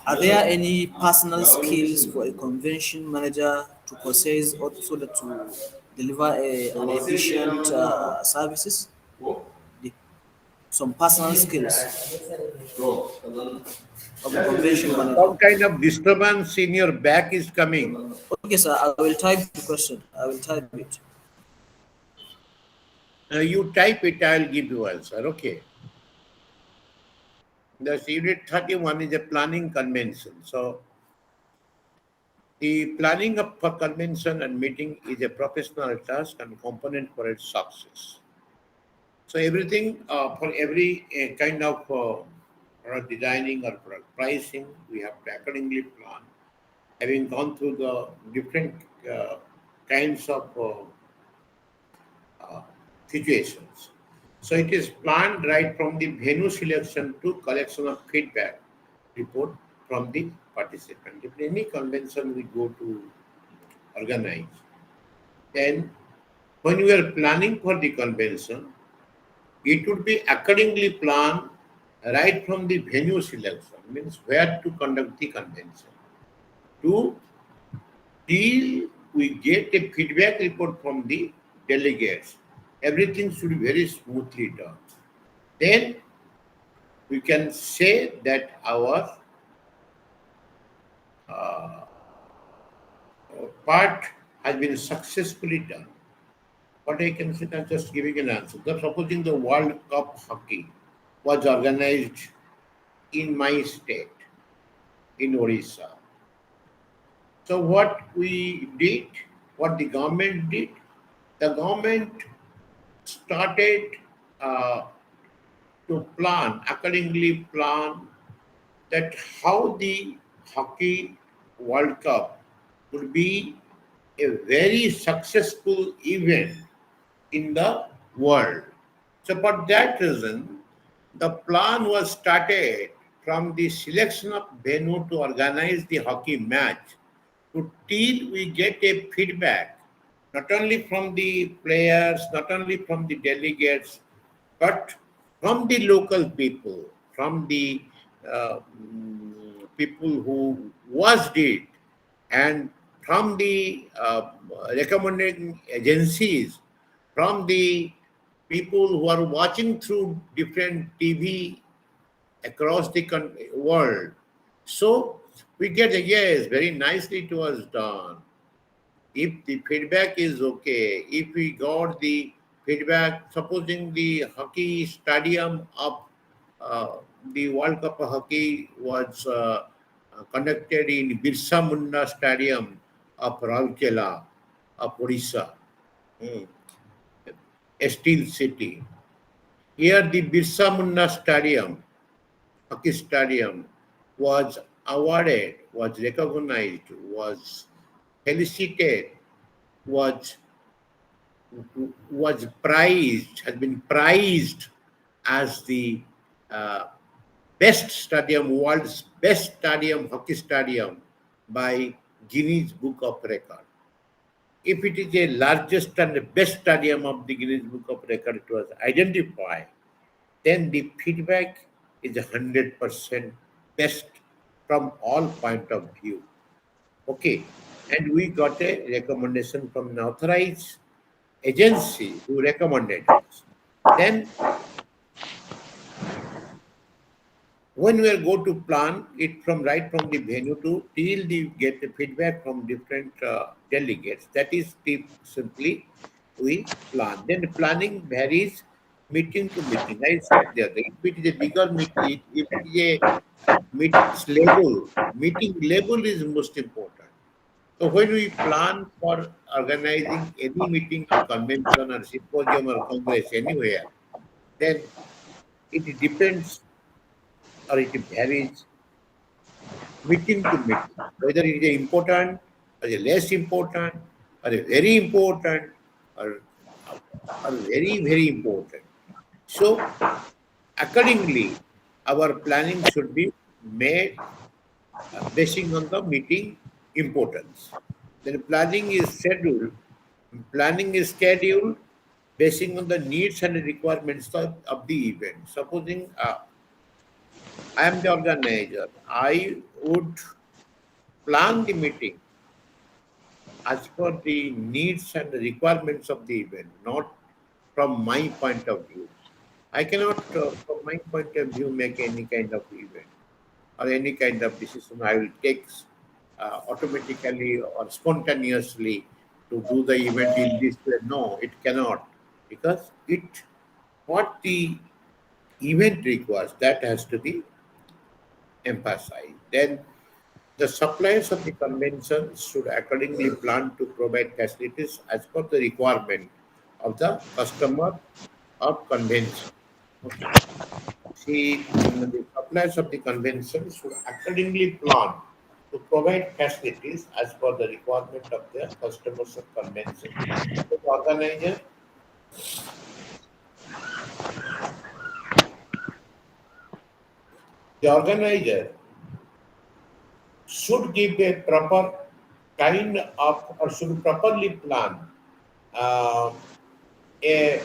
are there any personal skills for a convention manager to possess also to deliver an efficient services? The, some personal skills of a convention manager. Some kind of disturbance in your back is coming. Okay, sir. I will type the question. I will type it. You type it, I'll give you answer. Okay. The Unit 31 is a planning convention. So the planning of for convention and meeting is a professional task and component for its success. So everything for every kind of product designing or product pricing, we have to accordingly plan. Having gone through the different uh, kinds of uh, situations. So it is planned right from the venue selection to collection of feedback report from the participant. If any convention we go to organize, then when we are planning for the convention, it would be accordingly planned right from the venue selection, means where to conduct the convention, to till we get a feedback report from the delegates. Everything should be very smoothly done. Then we can say that our uh, part has been successfully done. What I can say, I'm just giving an answer. So supposing the World Cup hockey was organized in my state, in Orissa. So what we did, what the government did, the government started uh, to plan, accordingly plan that how the hockey World Cup would be a very successful event in the world. So for that reason, the plan was started from the selection of venue to organize the hockey match to till we get a feedback, not only from the players, not only from the delegates, but from the local people, from the people who watched it, and from the recommending agencies, from the people who are watching through different TV across the world. So we get a yes, very nicely it was done. If the feedback is okay, if we got the feedback, supposing the hockey stadium of the World Cup of hockey was conducted in Birsa Munda Stadium of Raurkela, of Odisha, mm, a steel city. Here, the Birsa Munda Stadium, hockey stadium, was awarded, was recognized, was felicitated, was has been prized as the uh, best stadium, world's best stadium, hockey stadium by Guinness Book of Record. If it is a largest and the best stadium of the Guinness Book of Record, it was identified, then the feedback is 100% best from all point of view. Okay, and we got a recommendation from an authorized agency who recommended us. Then when we are go to plan it from right from the venue to till the get the feedback from different delegates, that is simply we plan. Then the planning varies meeting to meeting. I said there, if it is a bigger meeting, if it is a meeting's label, meeting label is most important. So when we plan for organizing any meeting or convention or symposium or congress anywhere, then it depends or it varies meeting to meeting, whether it is important or is less important or a very important or, or very, very important. So accordingly, our planning should be made basing on the meeting importance. Then planning is scheduled basing on the needs and requirements of the event. Supposing I am the organizer, I would plan the meeting as per the needs and the requirements of the event, not from my point of view. I cannot, from my point of view, make any kind of event or any kind of decision I will take automatically or spontaneously to do the event in this way. No, it cannot, because it what the event requires, that has to be emphasized. Then the suppliers of the convention should accordingly plan to provide facilities as per the requirement of the customer of convention. Okay. See, the suppliers of the convention should accordingly plan to provide facilities as per the requirement of the customers of convention. So the organizer should give a proper kind of or should properly plan uh, a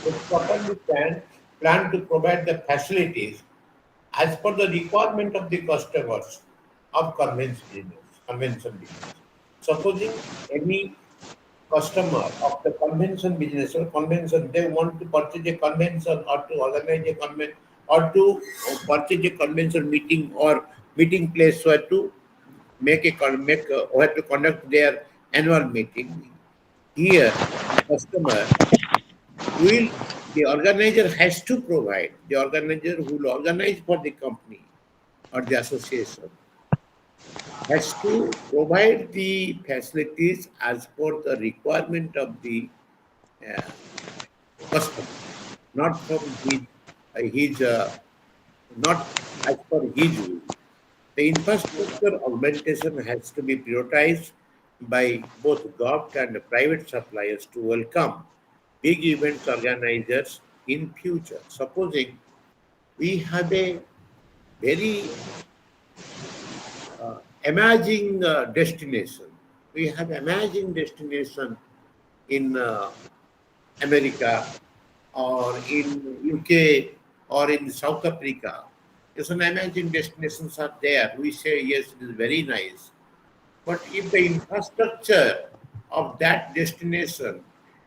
should properly plan to provide the facilities as per the requirement of the customers of convention business. Supposing any customer of the convention business or convention, they want to purchase a convention or to organize a convention or to purchase a convention meeting or meeting place where to where to conduct their annual meeting. Here, the customer will the organizer has to provide, the organizer who will organize for the company or the association has to provide the facilities as per the requirement of the uh, customer, not from his not as per his will. The infrastructure augmentation has to be prioritized by both government and private suppliers to welcome big events organizers in future. Supposing we have a very emerging destination, we have emerging destination in America or in UK or in South Africa. Yes, an emerging destinations are there. We say yes, it is very nice. But if the infrastructure of that destination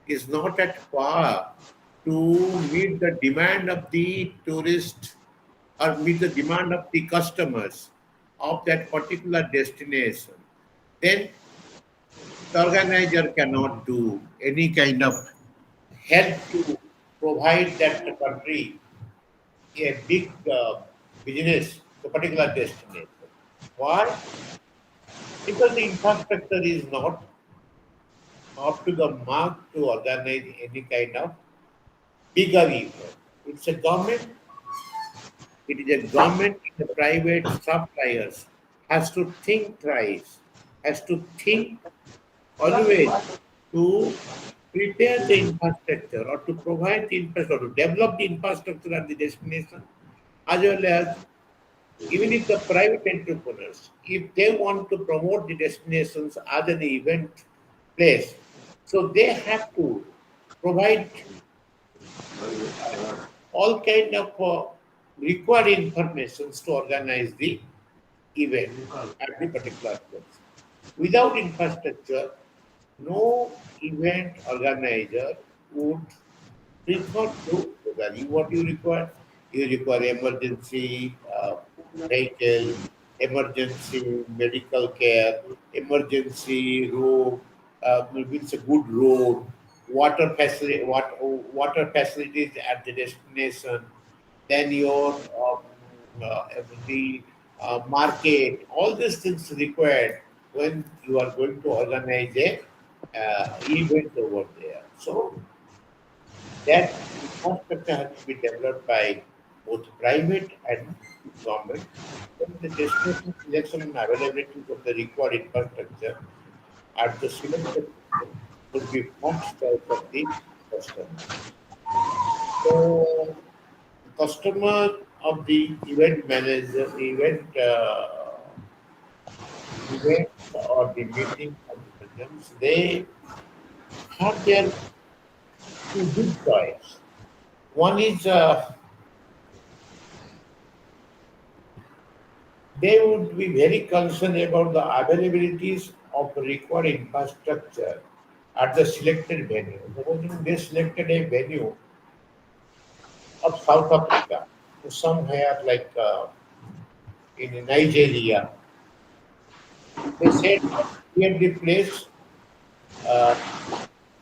is not at par to meet the demand of the tourist or meet the demand of the customers of that particular destination, then the organizer cannot do any kind of help to provide that country a big business to particular destination. Why? Because the infrastructure is not up to the mark to organize any kind of bigger event. It's a government, it is a government and the private suppliers has to think thrice, has to think always to prepare the infrastructure or to provide the infrastructure, to develop the infrastructure at the destination, as well as even if the private entrepreneurs, if they want to promote the destinations as an event place, so they have to provide all kind of required informations to organize the event at the particular place. Without infrastructure, no event organizer would prefer to value what you require. You require emergency vehicle, emergency medical care, emergency road, means a good road, water facilities at the destination, then your the market, all these things required when you are going to organize a event over there. So that infrastructure has to be developed by both private and government. Then the destination selection and availability of the required infrastructure at the selected location would be first choice of the customer. So the customer of the event manager, event or the meeting consultants, they have their two big choice. One is they would be very concerned about the availabilities of required infrastructure at the selected venue. Supposing they selected a venue of South Africa, somewhere like in Nigeria, they said that here the place uh,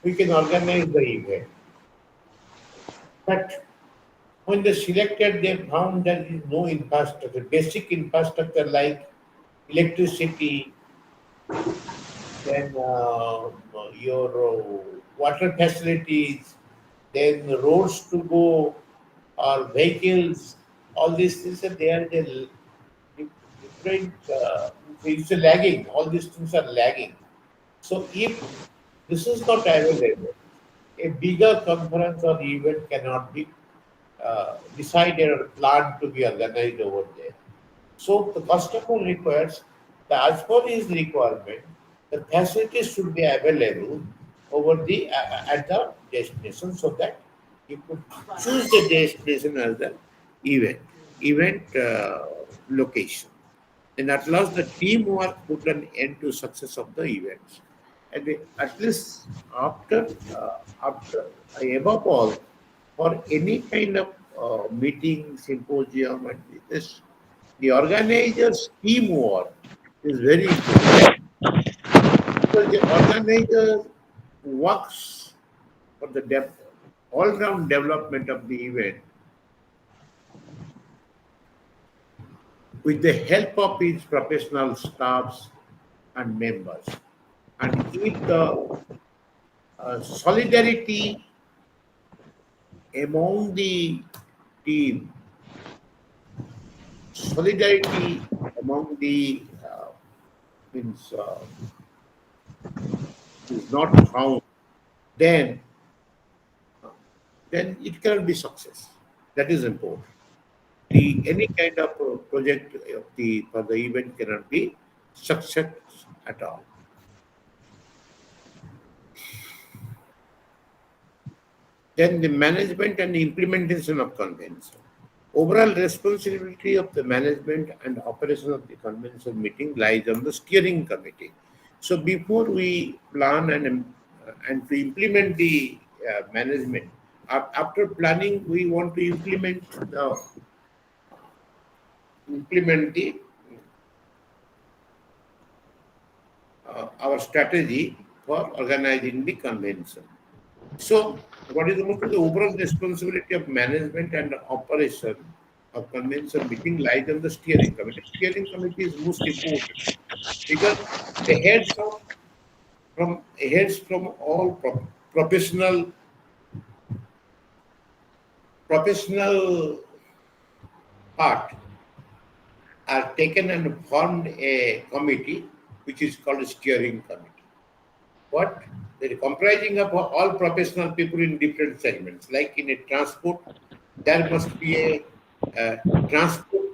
we can organize the event. But when they selected, they found there is no infrastructure, basic infrastructure like electricity, then your water facilities, then roads to go, or vehicles, all these things are there. Different, it's a lagging. All these things are lagging. So if this is not available, a bigger conference or event cannot be decided or planned to be organized over there. So the customer requires, as per his requirement, the facilities should be available over the at the destination so that you could choose the destination as the event location. Then at last the teamwork put an end to success of the events. And at least after above all, for any kind of meeting, symposium, and this, the organizer's teamwork is very important because the organizer works for the all-round development of the event with the help of his professional staffs and members. And if the solidarity among the team, solidarity among the means is not found, then then it cannot be success. That is important. The any kind of project of the for the event cannot be success at all. Then the management and implementation of convention. Overall responsibility of the management and operation of the convention meeting lies on the steering committee. So before we plan and to implement the management, after planning, we want to implement the our strategy for organizing the convention. So, what is the most of the overall responsibility of management and operation of convention meeting lies on the steering committee. Steering committee is most important because the heads from all professional part are taken and formed a committee which is called a steering committee. What? They're comprising of all professional people in different segments. Like in a transport, there must be a transport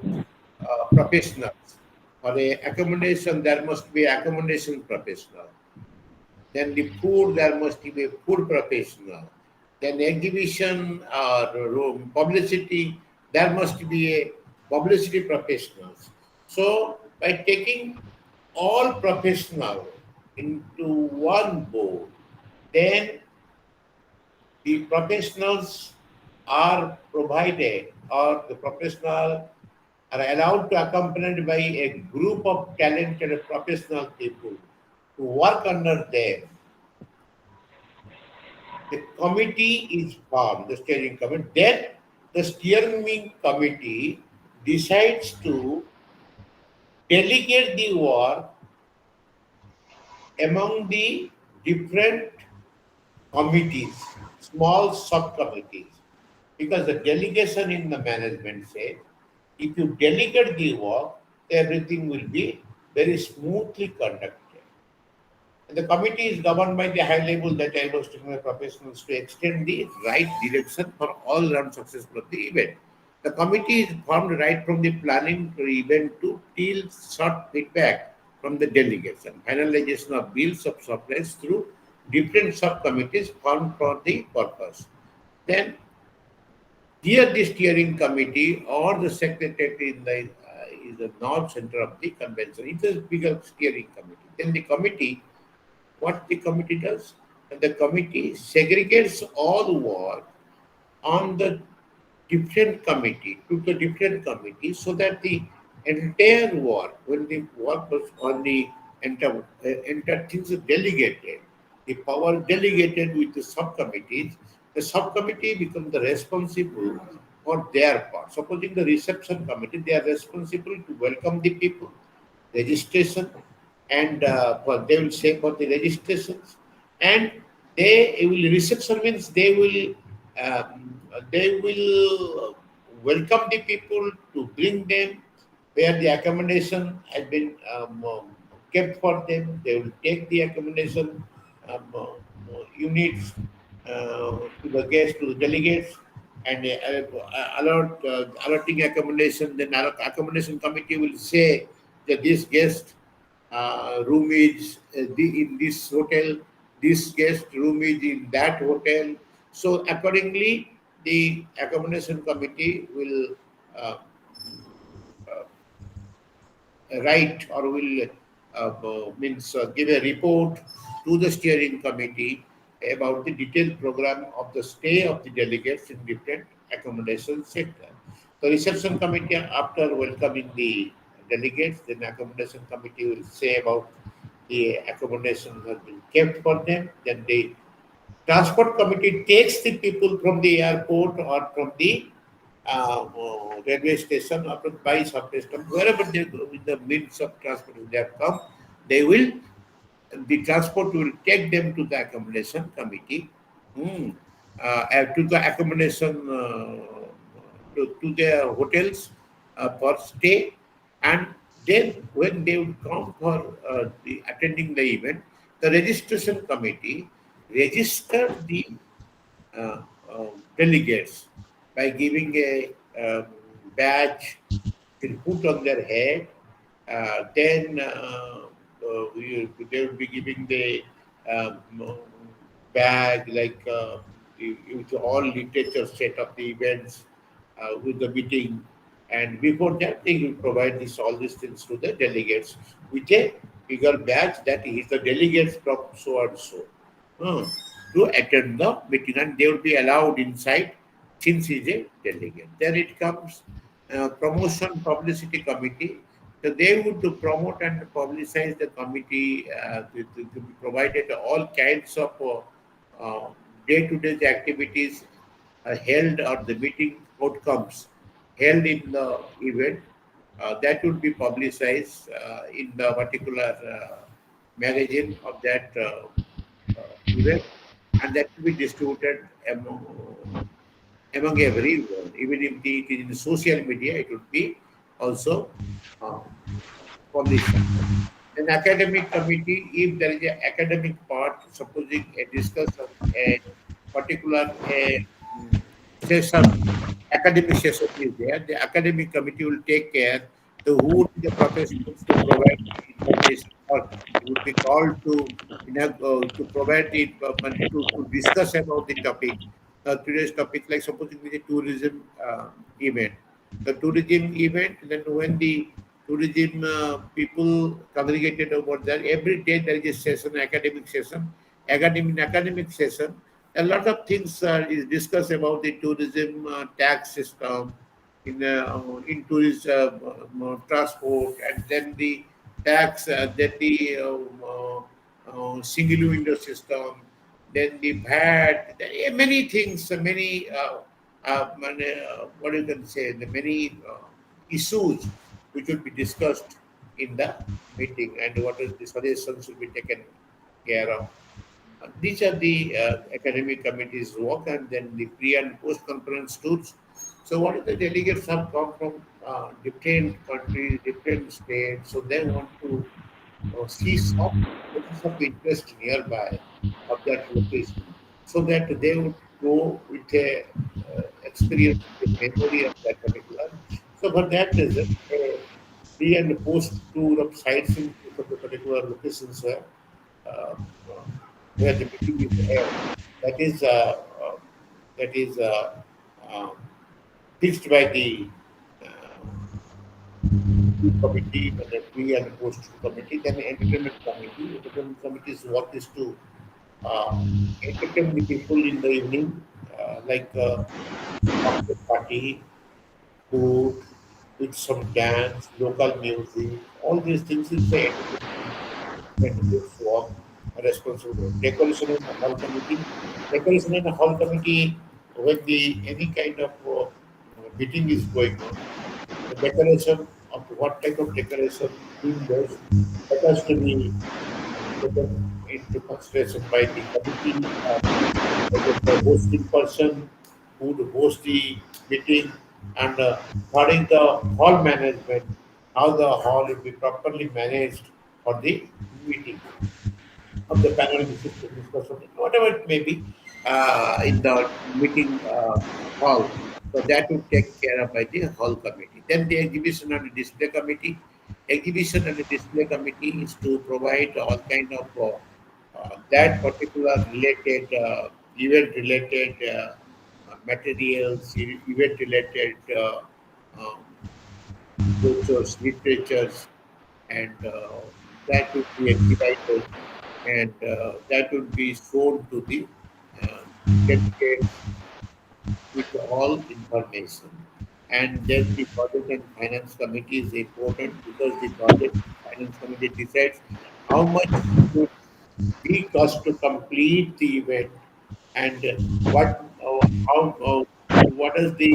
professionals. For a accommodation, there must be accommodation professional. Then the food, there must be a food professional. Then exhibition or publicity, there must be a publicity professionals. So by taking all professional into one board, then the professionals are provided or the professional are allowed to accompanied by a group of talented professional people to work under them. The committee is formed, the steering committee. Then the steering committee decides to delegate the work among the different committees, small subcommittees, because the delegation in the management says if you delegate the work, everything will be very smoothly conducted. And the committee is governed by the high level that I was telling my professionals to extend the right direction for all round successful of the event. The committee is formed right from the planning to event to till short feedback from the delegation, finalization of bills of supplies through different subcommittees formed for the purpose. Then here, the steering committee or the secretary in the is the north center of the convention. It is bigger steering committee. Then the committee, what the committee does? And the committee segregates all work on the different committee to the different committee so that the entire work, when the work was on the entire things are delegated, the power delegated with the subcommittee becomes the responsible for their part. Supposing the reception committee, they are responsible to welcome the people, registration, and they will say for the registrations, and they will reception means they will welcome the people to bring them where the accommodation has been kept for them. They will take the accommodation units to the guests, to the delegates, and allotting accommodation. Then accommodation committee will say that this guest room is in this hotel, this guest room is in that hotel. So accordingly, the accommodation committee will uh, write or will means give a report to the steering committee about the detailed program of the stay of the delegates in different accommodation sector. The reception committee, after welcoming the delegates, then accommodation committee will say about the accommodation has been kept for them. Then the transport committee takes the people from the airport or from the railway station or from by substation, wherever they go with the means of transport they have come, they will the transport will take them to the accommodation committee, hmm, to the accommodation to their hotels for stay, and then when they would come for attending the event, the registration committee registered the uh, delegates by giving a badge to put on their head. Then they will be giving the um, bag like with all literature set of the events with the meeting. And before that, they will provide this all these things to the delegates with a bigger badge that is the delegates from so and so to attend the meeting, and they will be allowed inside since he is a delegate. Then it comes promotion publicity committee. So they would to promote and publicize the committee to be provided all kinds of day-to-day activities held or the meeting outcomes held in the event that would be publicized in the particular magazine of that event, and that will be distributed among everyone. Even if it is in social media, it would be also uh, published. An academic committee, if there is an academic part, supposing a discussion, a particular session, academic session is there, the academic committee will take care to who the professionals to provide information or would be called to to provide it to discuss about the topic. Today's topic, like supposing it is a tourism event. The tourism event, then when the tourism people congregated over there, every day there is a session, academic session. Academic session, a lot of things is discussed about the tourism tax system in tourism transport, and then the tax, then the single window system, then the VAT, many things, many what you can say, the many issues which will be discussed in the meeting and what is the suggestions will be taken care of. These are the academic committee's work, and then the pre and post conference tours. So, what if the delegates have come from different countries, different states? So, they want to see some places of interest nearby of that location, so that they would go with a experience, with a memory of that particular. So, for that reason, a pre and post tour of sites in of the particular locations uh, uh, where the meeting is held. That is uh, uh, that is um, fixed by the uh, committee and the pre and post committee. Then the entertainment committee. Entertainment committee's work is to uh, entertain the people in the evening, like cocktail party, food, with some dance, local music. All these things is the entertainment work responsible. Decoration in the hall committee. Decoration in the hall committee, when the any kind of meeting is going on, the decoration of what type of decoration being used, that has to be taken into consideration by the committee, by the hosting person who would host the meeting, and what is the hall management, how the hall will be properly managed for the meeting of the panel discussion, whatever it may be, in the meeting hall. So that would take care of by the hall committee. Then the exhibition and the display committee. Exhibition and the display committee is to provide all kind of that particular related event related materials, event related um, brochures, literatures, and that would be exhibited, and that would be shown to the uh, delegates with all information. And then the budget and finance committee is important because the budget and finance committee decides how much should be cost to complete the event, and what is the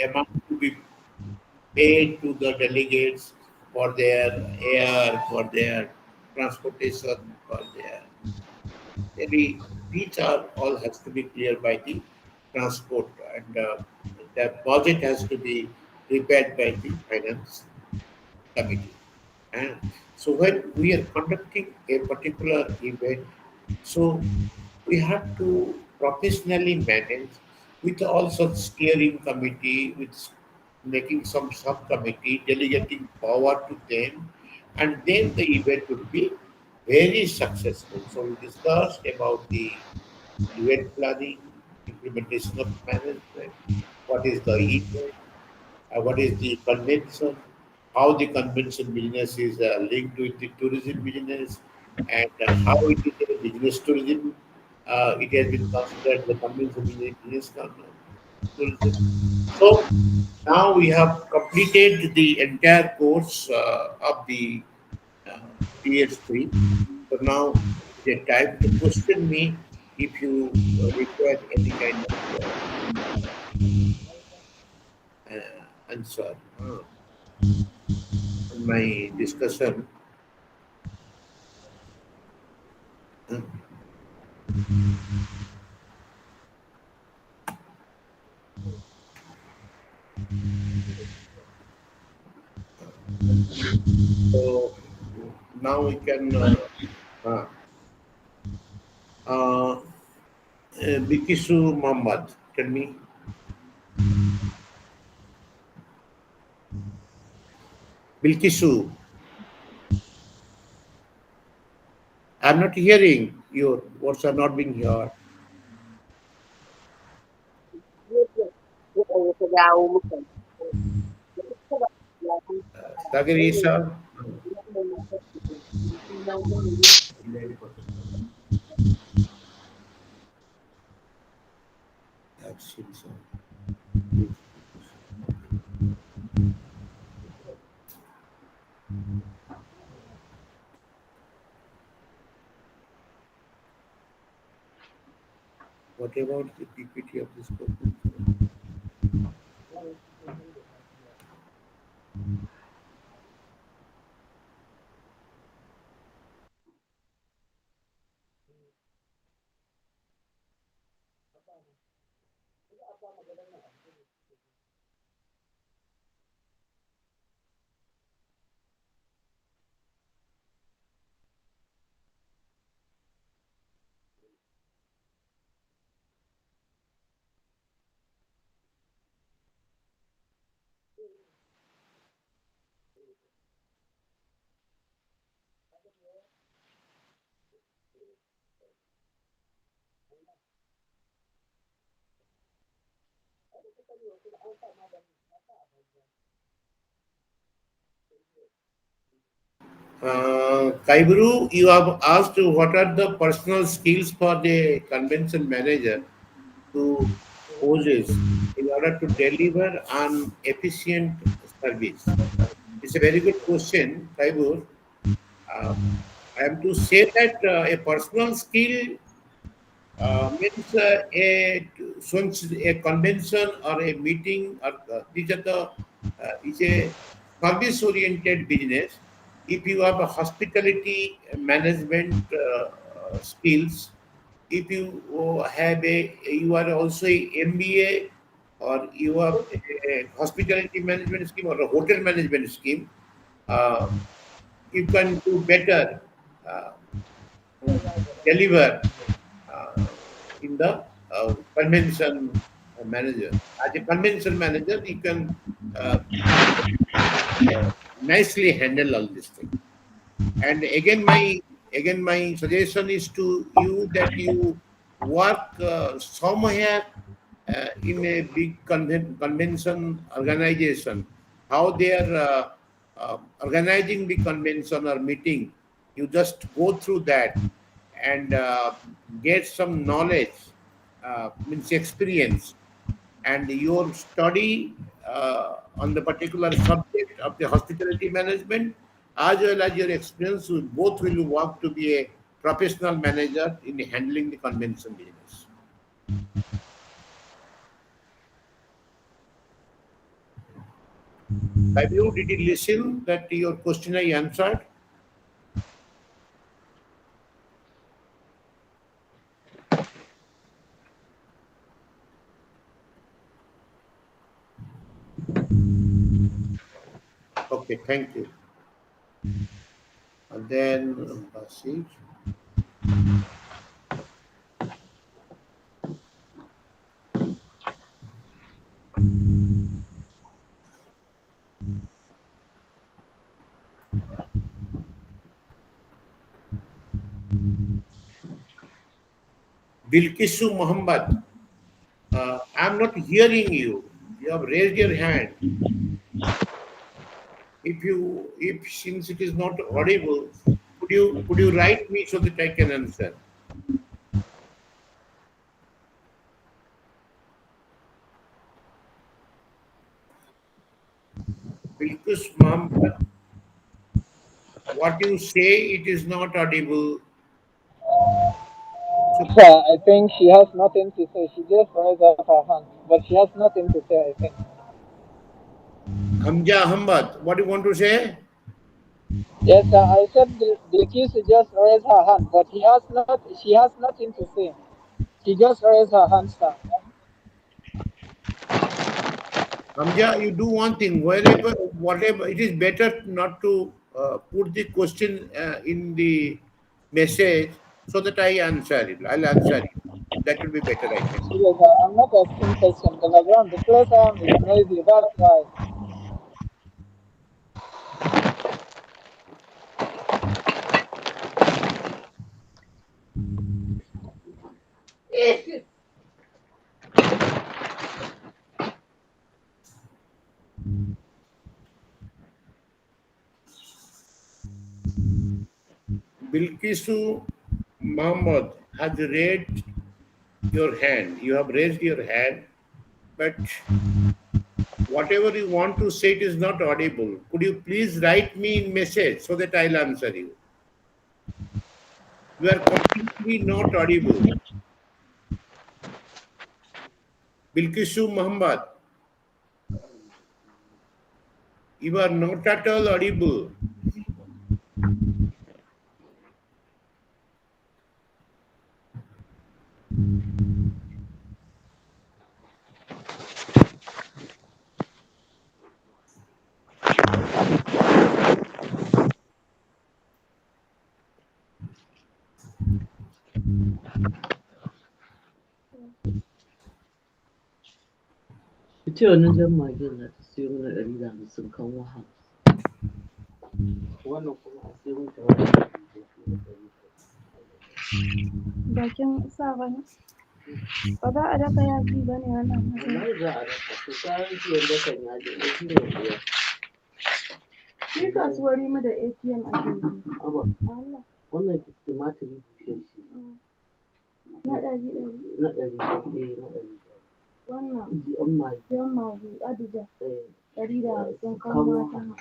amount to be paid to the delegates for their air, for their transportation, for their maybe these are all has to be clear by the transport, and the budget has to be prepared by the finance committee. And so when we are conducting a particular event, so we have to professionally manage with also steering committee, with making some subcommittee, delegating power to them, and then the event would be very successful. So we discussed about the event planning, implementation of management, what is the event, what is the convention, how the convention business is linked with the tourism business, and how it is a business tourism. It has been considered the convention business tourism. So now we have completed the entire course of the uh, TS-3. So now it is time to question me if you require any kind of answer on my discussion. Uh, So now we can uh, uh, Bikisu Muhammad, tell me. Bilkisu, I'm not hearing your words are not being heard. Tagarisa, that's it, so. What about the PPT of this program? Kaibru, you have asked what are the personal skills for the convention manager to possess in order to deliver an efficient service. It's a very good question, Kaibur. Uh, I am to say that a personal skill means since a convention or a meeting or these are the is a service oriented business. If you have a hospitality management skills, if you have a you are also a MBA or you have a hospitality management scheme or a hotel management scheme, uh, you can do better uh, deliver uh, in the convention manager. As a convention manager, you can uh, nicely handle all this thing. And again my suggestion is to you that you work somewhere in a big convention organization, how they are organizing the convention or meeting. You just go through that and get some knowledge, means experience, and your study on the particular subject of the hospitality management as well as your experience will both will work to be a professional manager in handling the convention business. Have you did you listen that your question I answered? Okay, thank you. And then Basit. Bilkisu Muhammad, I'm not hearing you. You have raised your hand. If since it is not audible, could you write me so that I can answer? Bilkis Muhammad, what you say it is not audible. So I think she has nothing to say. She just raised up her hand, but she has nothing to say, I think. Hamza Ahmad, what do you want to say? Yes, I said the accused just raised her hand, but she has nothing to say. She just raised her hand, sir. Hamza, you do one thing. Wherever, whatever, it is better not to put the question in the message so that I answer it. I'll answer you. That will be better, I think. Yes, I'm not asking questions. The background, the place I am is noisy, that's why. Bilkisu Muhammad has raised your hand. You have raised your hand, but whatever you want to say, it is not audible. Could you please write me in message so that I'll answer you? You are completely not audible. Bilkisu Muhammad, you are not at all audible. Ki ce wannan jan magen za ta siyo mana 150 kan waha. Wannan kuma a siyo mata bakin sa bane ba za a daka yaji ba ne wannan wallahi za a rasa to kayan siyan da kan yaji ne shi ne biya. shi kasuwar mu da ATM a cikin Aba Allah wannan tumatiri bushe shi na ɗari na 100 na 100 wannan jiyan magi yan magi adija 150 kan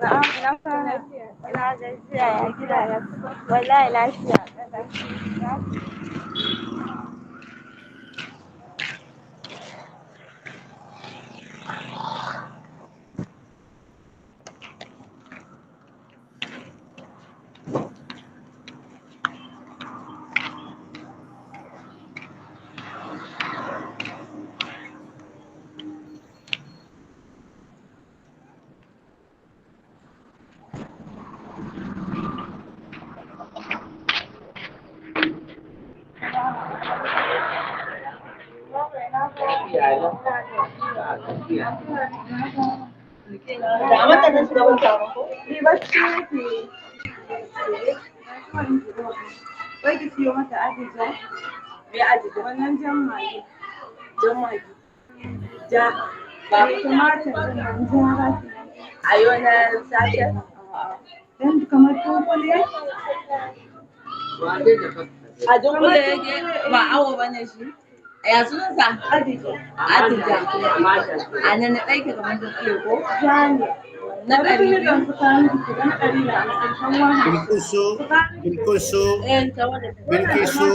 Kan mata Ina gajiya ya gida wallahi lafiya Ni bacci nake wai ki siyo mata adija me adija wannan jan magi ja ba tumatir din nan ja ba ayo na sace dan kamar tunkule a dunkule yake ba awo bane shi ya sunansa adija a nan na ɗaike kamar dunkule ko ja ne na ɗari biyu Bilkusu, Bilkusu, Bilkisu,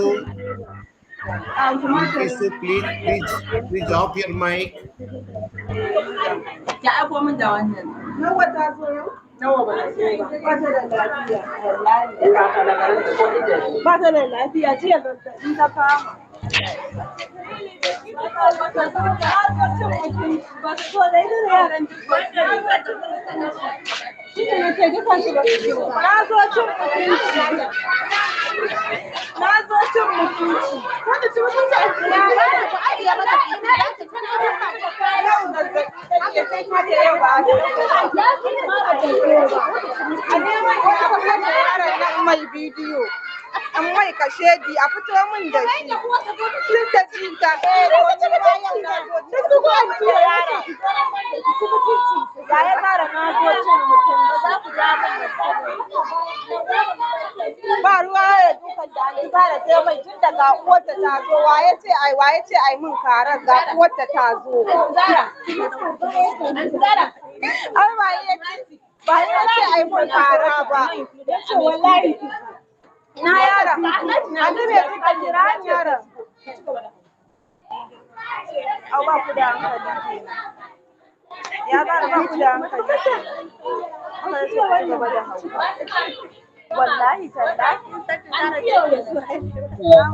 Bilkisu, please off your mic. ki aiko min da wannan nawa ta zo yau nawa ba ta zo ba ta da lafiya ba ta da lafiya jiya zazzaɓi ta kama ba ta zo da ita da yaran shi ne na ce dukan su ba su zo ba na zo cin mutunci wanda ci mutunci a cikin yara da ku ajiye mata yau zazzaɓi take sai ta ce yau ba a zo a neman ina kusa da yaron nan mai bidiyo an mai kashedi a fito min da shi sun tafi ta wani bayan na zo ta su ba su yara ya ya fara na zo cin mutum za ku ja min ba ruwa ya dukan da an fara sai mai tun daga uwarta ta zo waye ce ai min karar ga uwarta ta zo ai ba ya ce ai mun kara ba yace wallahi na yaron a dube suka kira yaron au ba ku da hankali kenan ya gara ba ku da hankali kenan amma yace ku gaba da hauka wallahi tallahi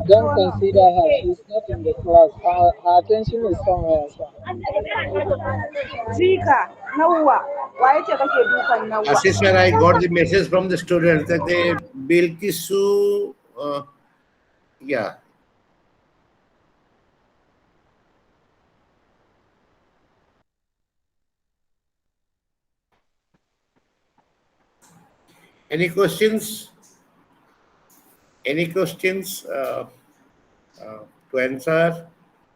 Don't consider her. She's not in the class. Her attention is somewhere else. jika nawa waye ce kake dukan nawa Sister, I got the message from the students that they Bilkisu, yeah. Any questions? Any questions to answer?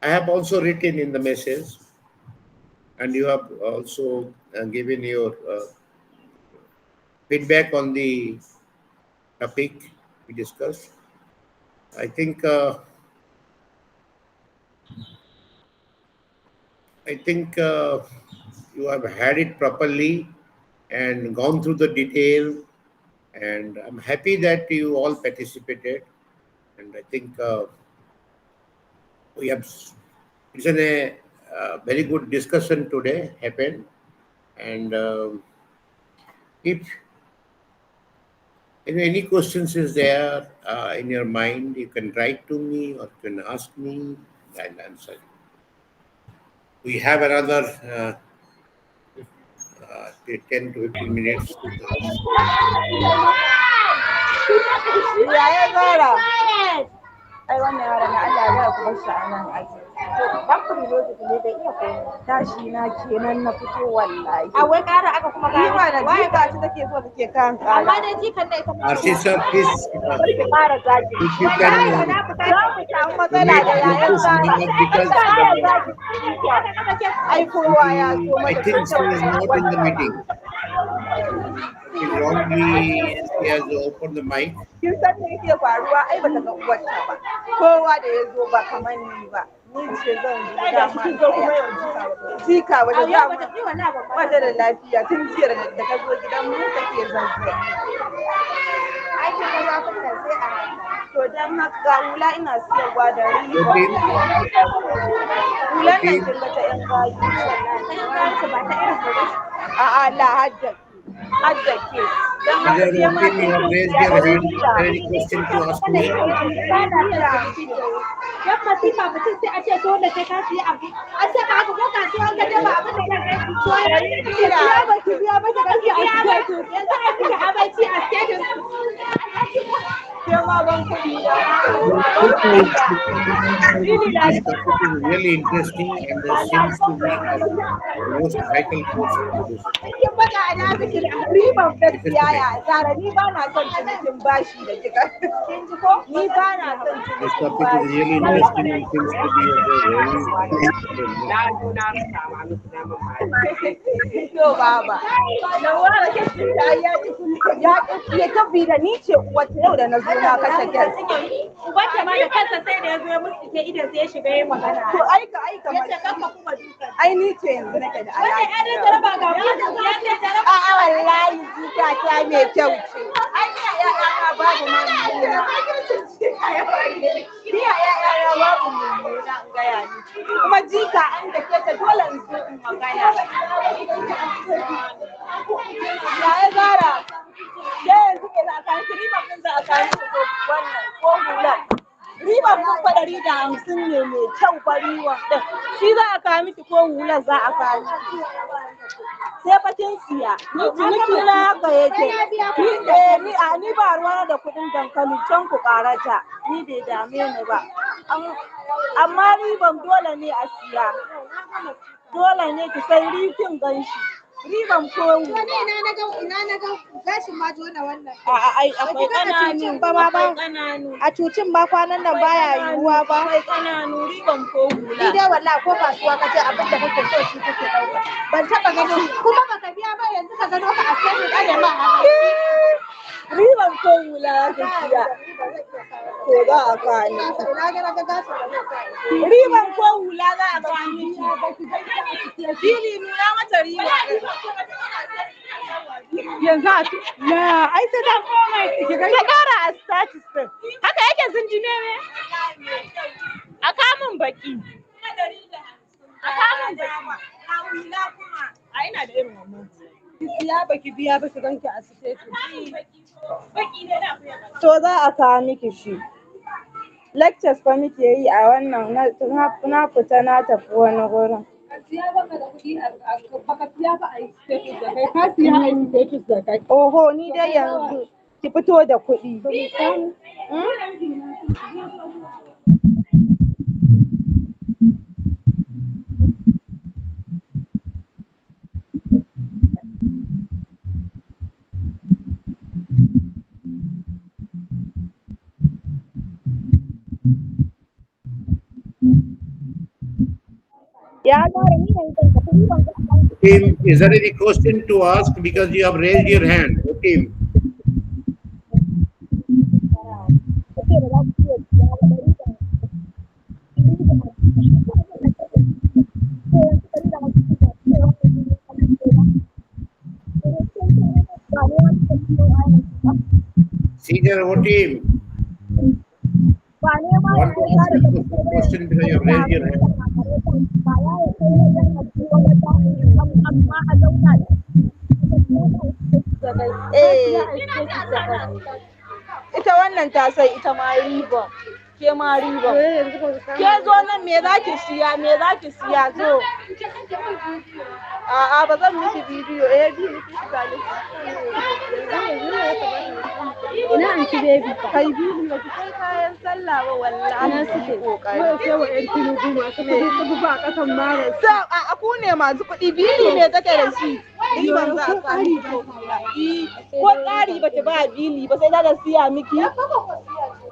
I have also written in the message, and you have also given your feedback on the topic we discussed. I think I think you have had it properly and gone through the detail, and I'm happy that you all participated. And I think we have it's a very good discussion today happened. And if any questions is there in your mind, you can write to me or you can ask me. I'll answer. We have another 10 to 15 minutes. Yaya Zara. Ai wannan yaron na Allah ya ku bar shi a nan aji. To dan ku ne lokacin ne bai iya komai. Tashi na kenan na fito wallahi. A wai ƙara aka kuma ƙara. Ni ba da jika ta take so take kan ƙara. Amma dai jikan da ita Arshisha, please, bari ki ƙara zaki. if you can Za mu samu matsala da yayan this Zara. not because Ƙara zaki. Ai kowa ya so I mata think she is not in the meeting. She wrongly she has opened the mic. kin san me yake faruwa ai bata ga uwarta ba kowa da ya zo ba kamar ni ba ni ce zan zo da ma zo kuma jika wata za mu wata da lafiya tun jiya da ka zo gidan mu take zazzabi ai kin ga zafin nan sai a to dan na ga hula ina siyarwa da riba hulan nan kin ga ta yan gayu ba ta irin a'a la hadda hadda ke dan haka Mr. ke ma Rotin, you have kin raised ya your da hand. Is riba there any question to ask me? Yan masifa mutum sai a ce dole sai ka siya abu. An ce ka haka ko kasuwa ka je ba abin da kai so ya biya ba ki biya ba ki biya ba yanzu a kike abinci a stadium. ke ma ban kuɗi da This topic is really interesting and there seems to be a most vital question to this. kin faɗa ana miki riban gaskiya Interesting. ya zara ni ba na son cinikin bashi da kika kin ji ko ni ba na son This cinikin topic is really interesting and seems to be of a very to baba na wara ke ta ya tafi da ni ce wata yau da na zo na kashe gas Ubanta ma da kansa sai da ya zo ya mutsike idan sai ya shiga ya magana. to aika Yace kanka kuma dukan. ai ni ce yanzu nake da Wannan alaƙa ƴan jaraba ga mu ya ce jaraba. a'a wallahi jika ta mai kyau ce ai ina ya'ya babu ma mummuna ni a ya'ya babu mummuna in gaya ni kuma jika an da ke ta dole in zo in magana yaya zara ke yanzu ke za a kawo ki riban din za a kawo ki ko wannan ko hular riban kun fa 150 ne mai kyau fa riban din shi za a kawo miki ko hular za a kawo miki sai fa kin siya ni ciniki na haka yake ni ba ruwa da kuɗin dankali can ku karata ni bai dame ni ba amma riban dole ne a siya dole ne ki sai rifin ganshi riban kowu Ina na ga gashin ma jona wannan. ai akwai ƙananu Akwai ƙananu. a cucin ba kwanan nan baya yiwuwa ba Akwai ƙananu riban ko hula. ni dai wallahi ko kasuwa kace abin da kake so shi kake dauka ban taba gano Kuma baka biya ba yanzu ka gano ka a sai ka ma riban ko hula ka siya to za a kani riban ko hula za a kani fili nuna mata riba yanzu ai sai ta koma ki ga kara a status din haka yake zinjine ne a kamun baki a kamun baki a ina da irin wannan siya baki biya ba ki ganki a status to za a kawo miki shi lectures fa muke yi a wannan na fita na tafi wani gurin oho ni dai yanzu ki fito da kuɗi ya gara ni yanzu da kuɗi ban Tim, is there any question to ask because you have raised your hand? Okay. Teacher, what team? Want to ask you some question because you have raised your hand. Ita wannan ta sai ita ma riba. Ke ma riba. Ke zo nan me za ki siya? Me za ki siya zo? A'a ba zan miki bidiyo. Bi miki shi zalunci. Ina an ci baby. Kai bidiyo ki kai kayan sallah ba wallahi. Ina suke kokari. Wai sai wa ƴan tinubu masu kuɗi ba ƙasan mara. A ku ne masu kuɗi bili me take da shi? Riban za a samu. Ko ƙari ba ta ba bili ba sai za ta siya miki.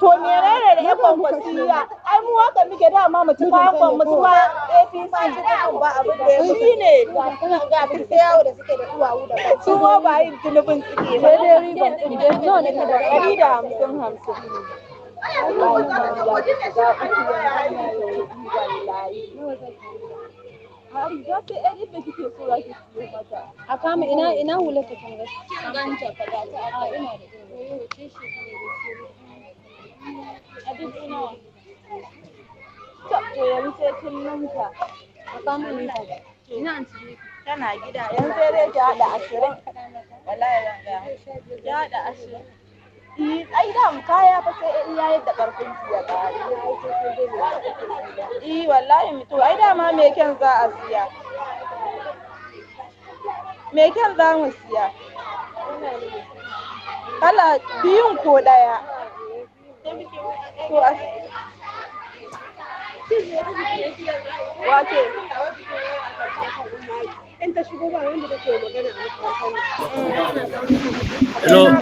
To menene da ƴan kwankwasiya? Ai mu haka muke dama mu ci kayan mu ci kayan APC ba abin da ya shi ne. Ga abin da yawo da suke da duwawu da kai. Su ma ba yin tunubin suke ba. Sai dai riban ɗin dai nawa ne ka da 150. A kama ina hula ta kan ganta ka da ta a ina da a duk nawa to yanzu sai kin ninka. a kama ina an ci Tana gida yanzu sai dai ki haɗa 20. Wallahi zan ga. Ki haɗa 20. Ai da mu kaya fa sai iya yadda karfin ki ya ƙare. Wallahi mutu ai dama me kyan za a siya. Me kyan za mu siya? Kala biyun ko ɗaya? Wace? in ta shigo ba wanda take magana a makarantar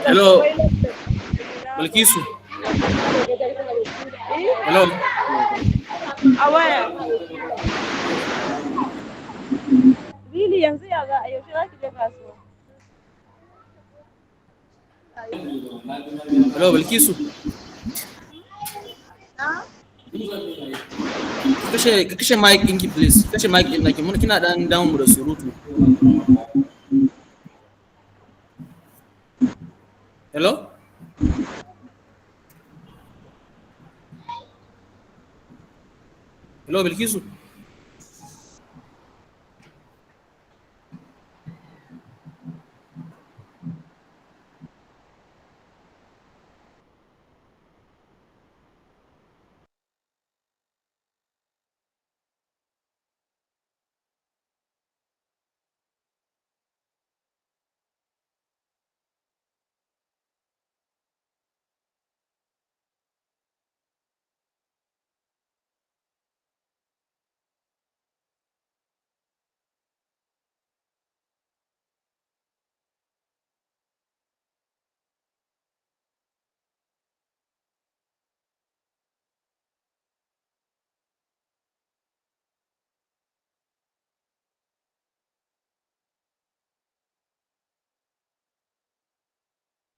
Hello. Bilkisu. Hello. A waya. Really yanzu ya za a yaushe za ki je kasuwa? Hello, Bilkisu. Ka kashe mic ɗinki please. Kashe mic ɗin naki. Mun kina dan damu da surutu. Hello? Hello, Bilkisu.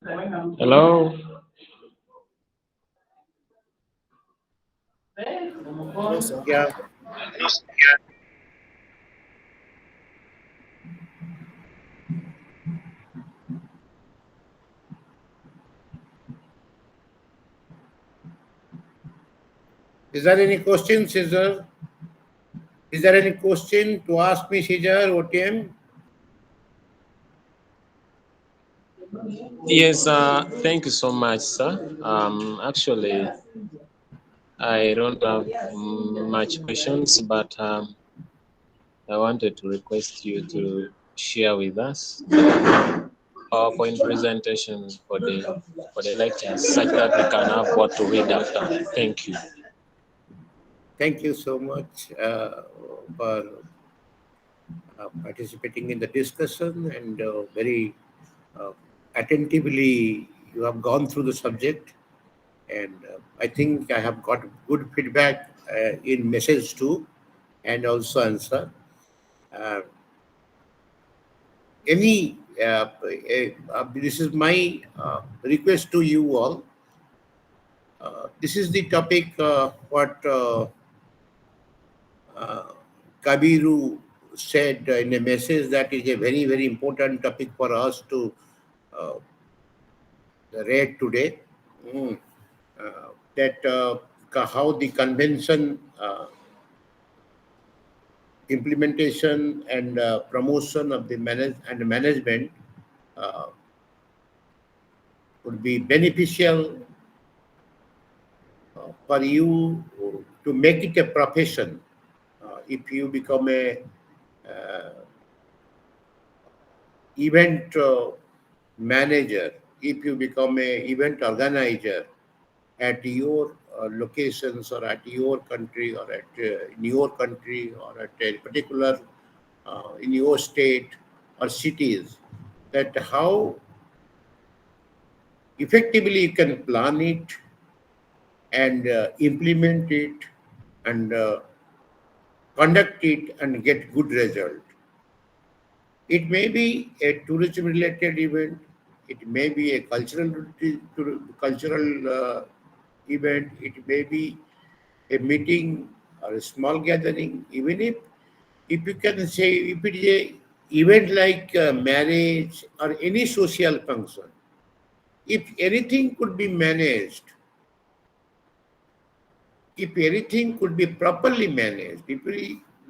Hello. Hello, sir. Yeah. Is there any question, Caesar? Is there any question to ask me, Caesar, OTM? Yes, thank you so much, sir. Actually, I don't have much questions, but I wanted to request you to share with us the PowerPoint presentation for the lectures, such that we can have what to read after. Thank you. Thank you so much for participating in the discussion and very attentively you have gone through the subject, and I think I have got good feedback in message too and also answer. This is my request to you all. This is the topic what Kabiru said in a message that is a very, very important topic for us to read today. mm, that how the convention implementation and promotion of the management uh, would be beneficial for you to make it a profession. If you become a event manager, if you become a event organizer at your locations or at your country or at in your country or at a particular in your state or cities, that how effectively you can plan it and implement it and conduct it and get good result. It may be a tourism related event, it may be a cultural event, it may be a meeting or a small gathering. Even if you can say if it is a event like marriage or any social function, if anything could be managed, if everything could be properly managed,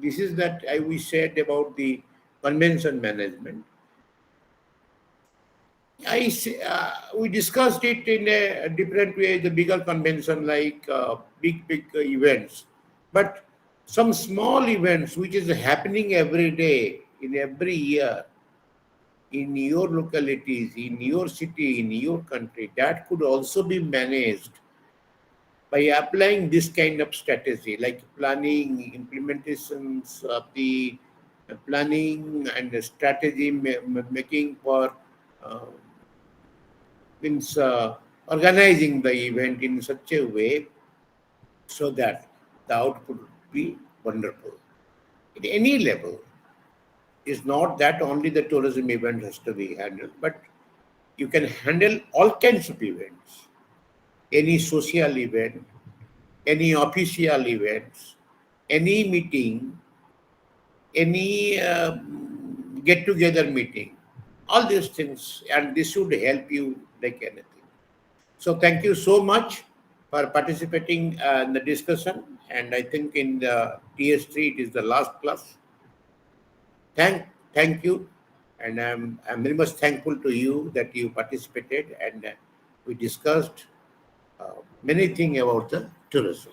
this is that we said about the convention management. We discussed it in a different way, the bigger convention like big events, but some small events which is happening every day in every year in your localities, in your city, in your country, that could also be managed by applying this kind of strategy, like planning, implementations of the planning and the strategy making for uh, means organizing the event in such a way so that the output would be wonderful. At any level, it's not that only the tourism event has to be handled, but you can handle all kinds of events, any social event, any official events, any meeting, any get together meeting, all these things, and this should help you like anything. So, thank you so much for participating in the discussion. And I think in the TS-3, it is the last class. Thank you. And I'm very much thankful to you that you participated and we discussed many things about the tourism.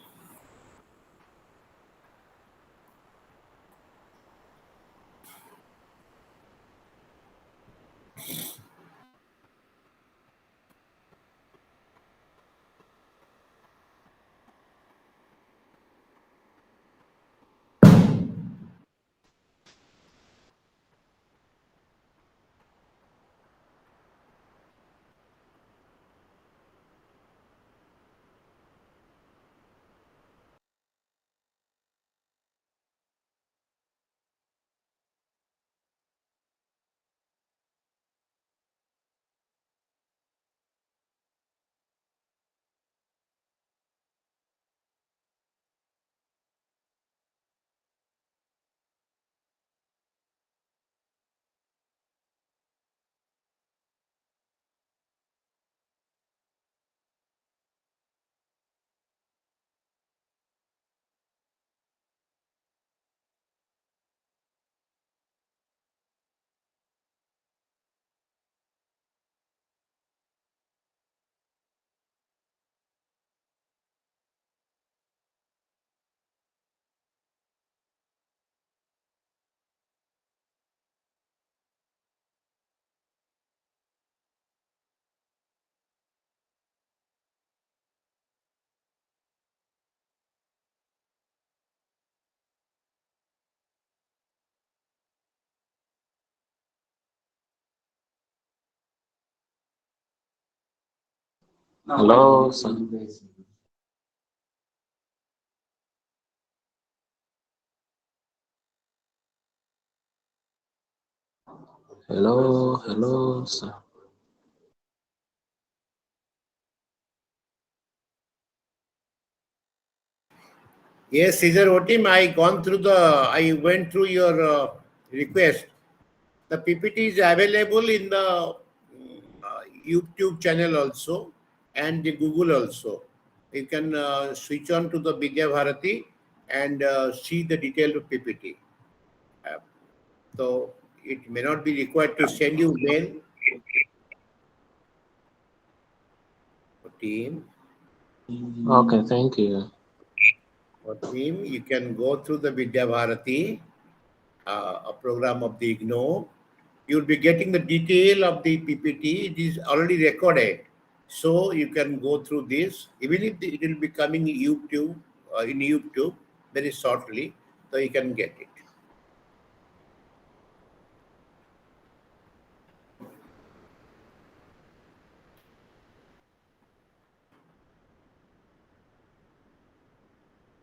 Hello, sir. Hello, sir. Yes, Caesar Otim, I went through your request. The PPT is available in the YouTube channel also, and the Google also. You can switch on to the Vidya Bharati and see the detailed PPT. So it may not be required to send you mail. Team. Okay, thank you. For team, you can go through the Vidya Bharati, a program of the IGNOU. You'll be getting the detail of the PPT. It is already recorded. So you can go through this, even if it will be coming YouTube, in YouTube very shortly, so you can get it.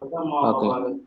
Okay.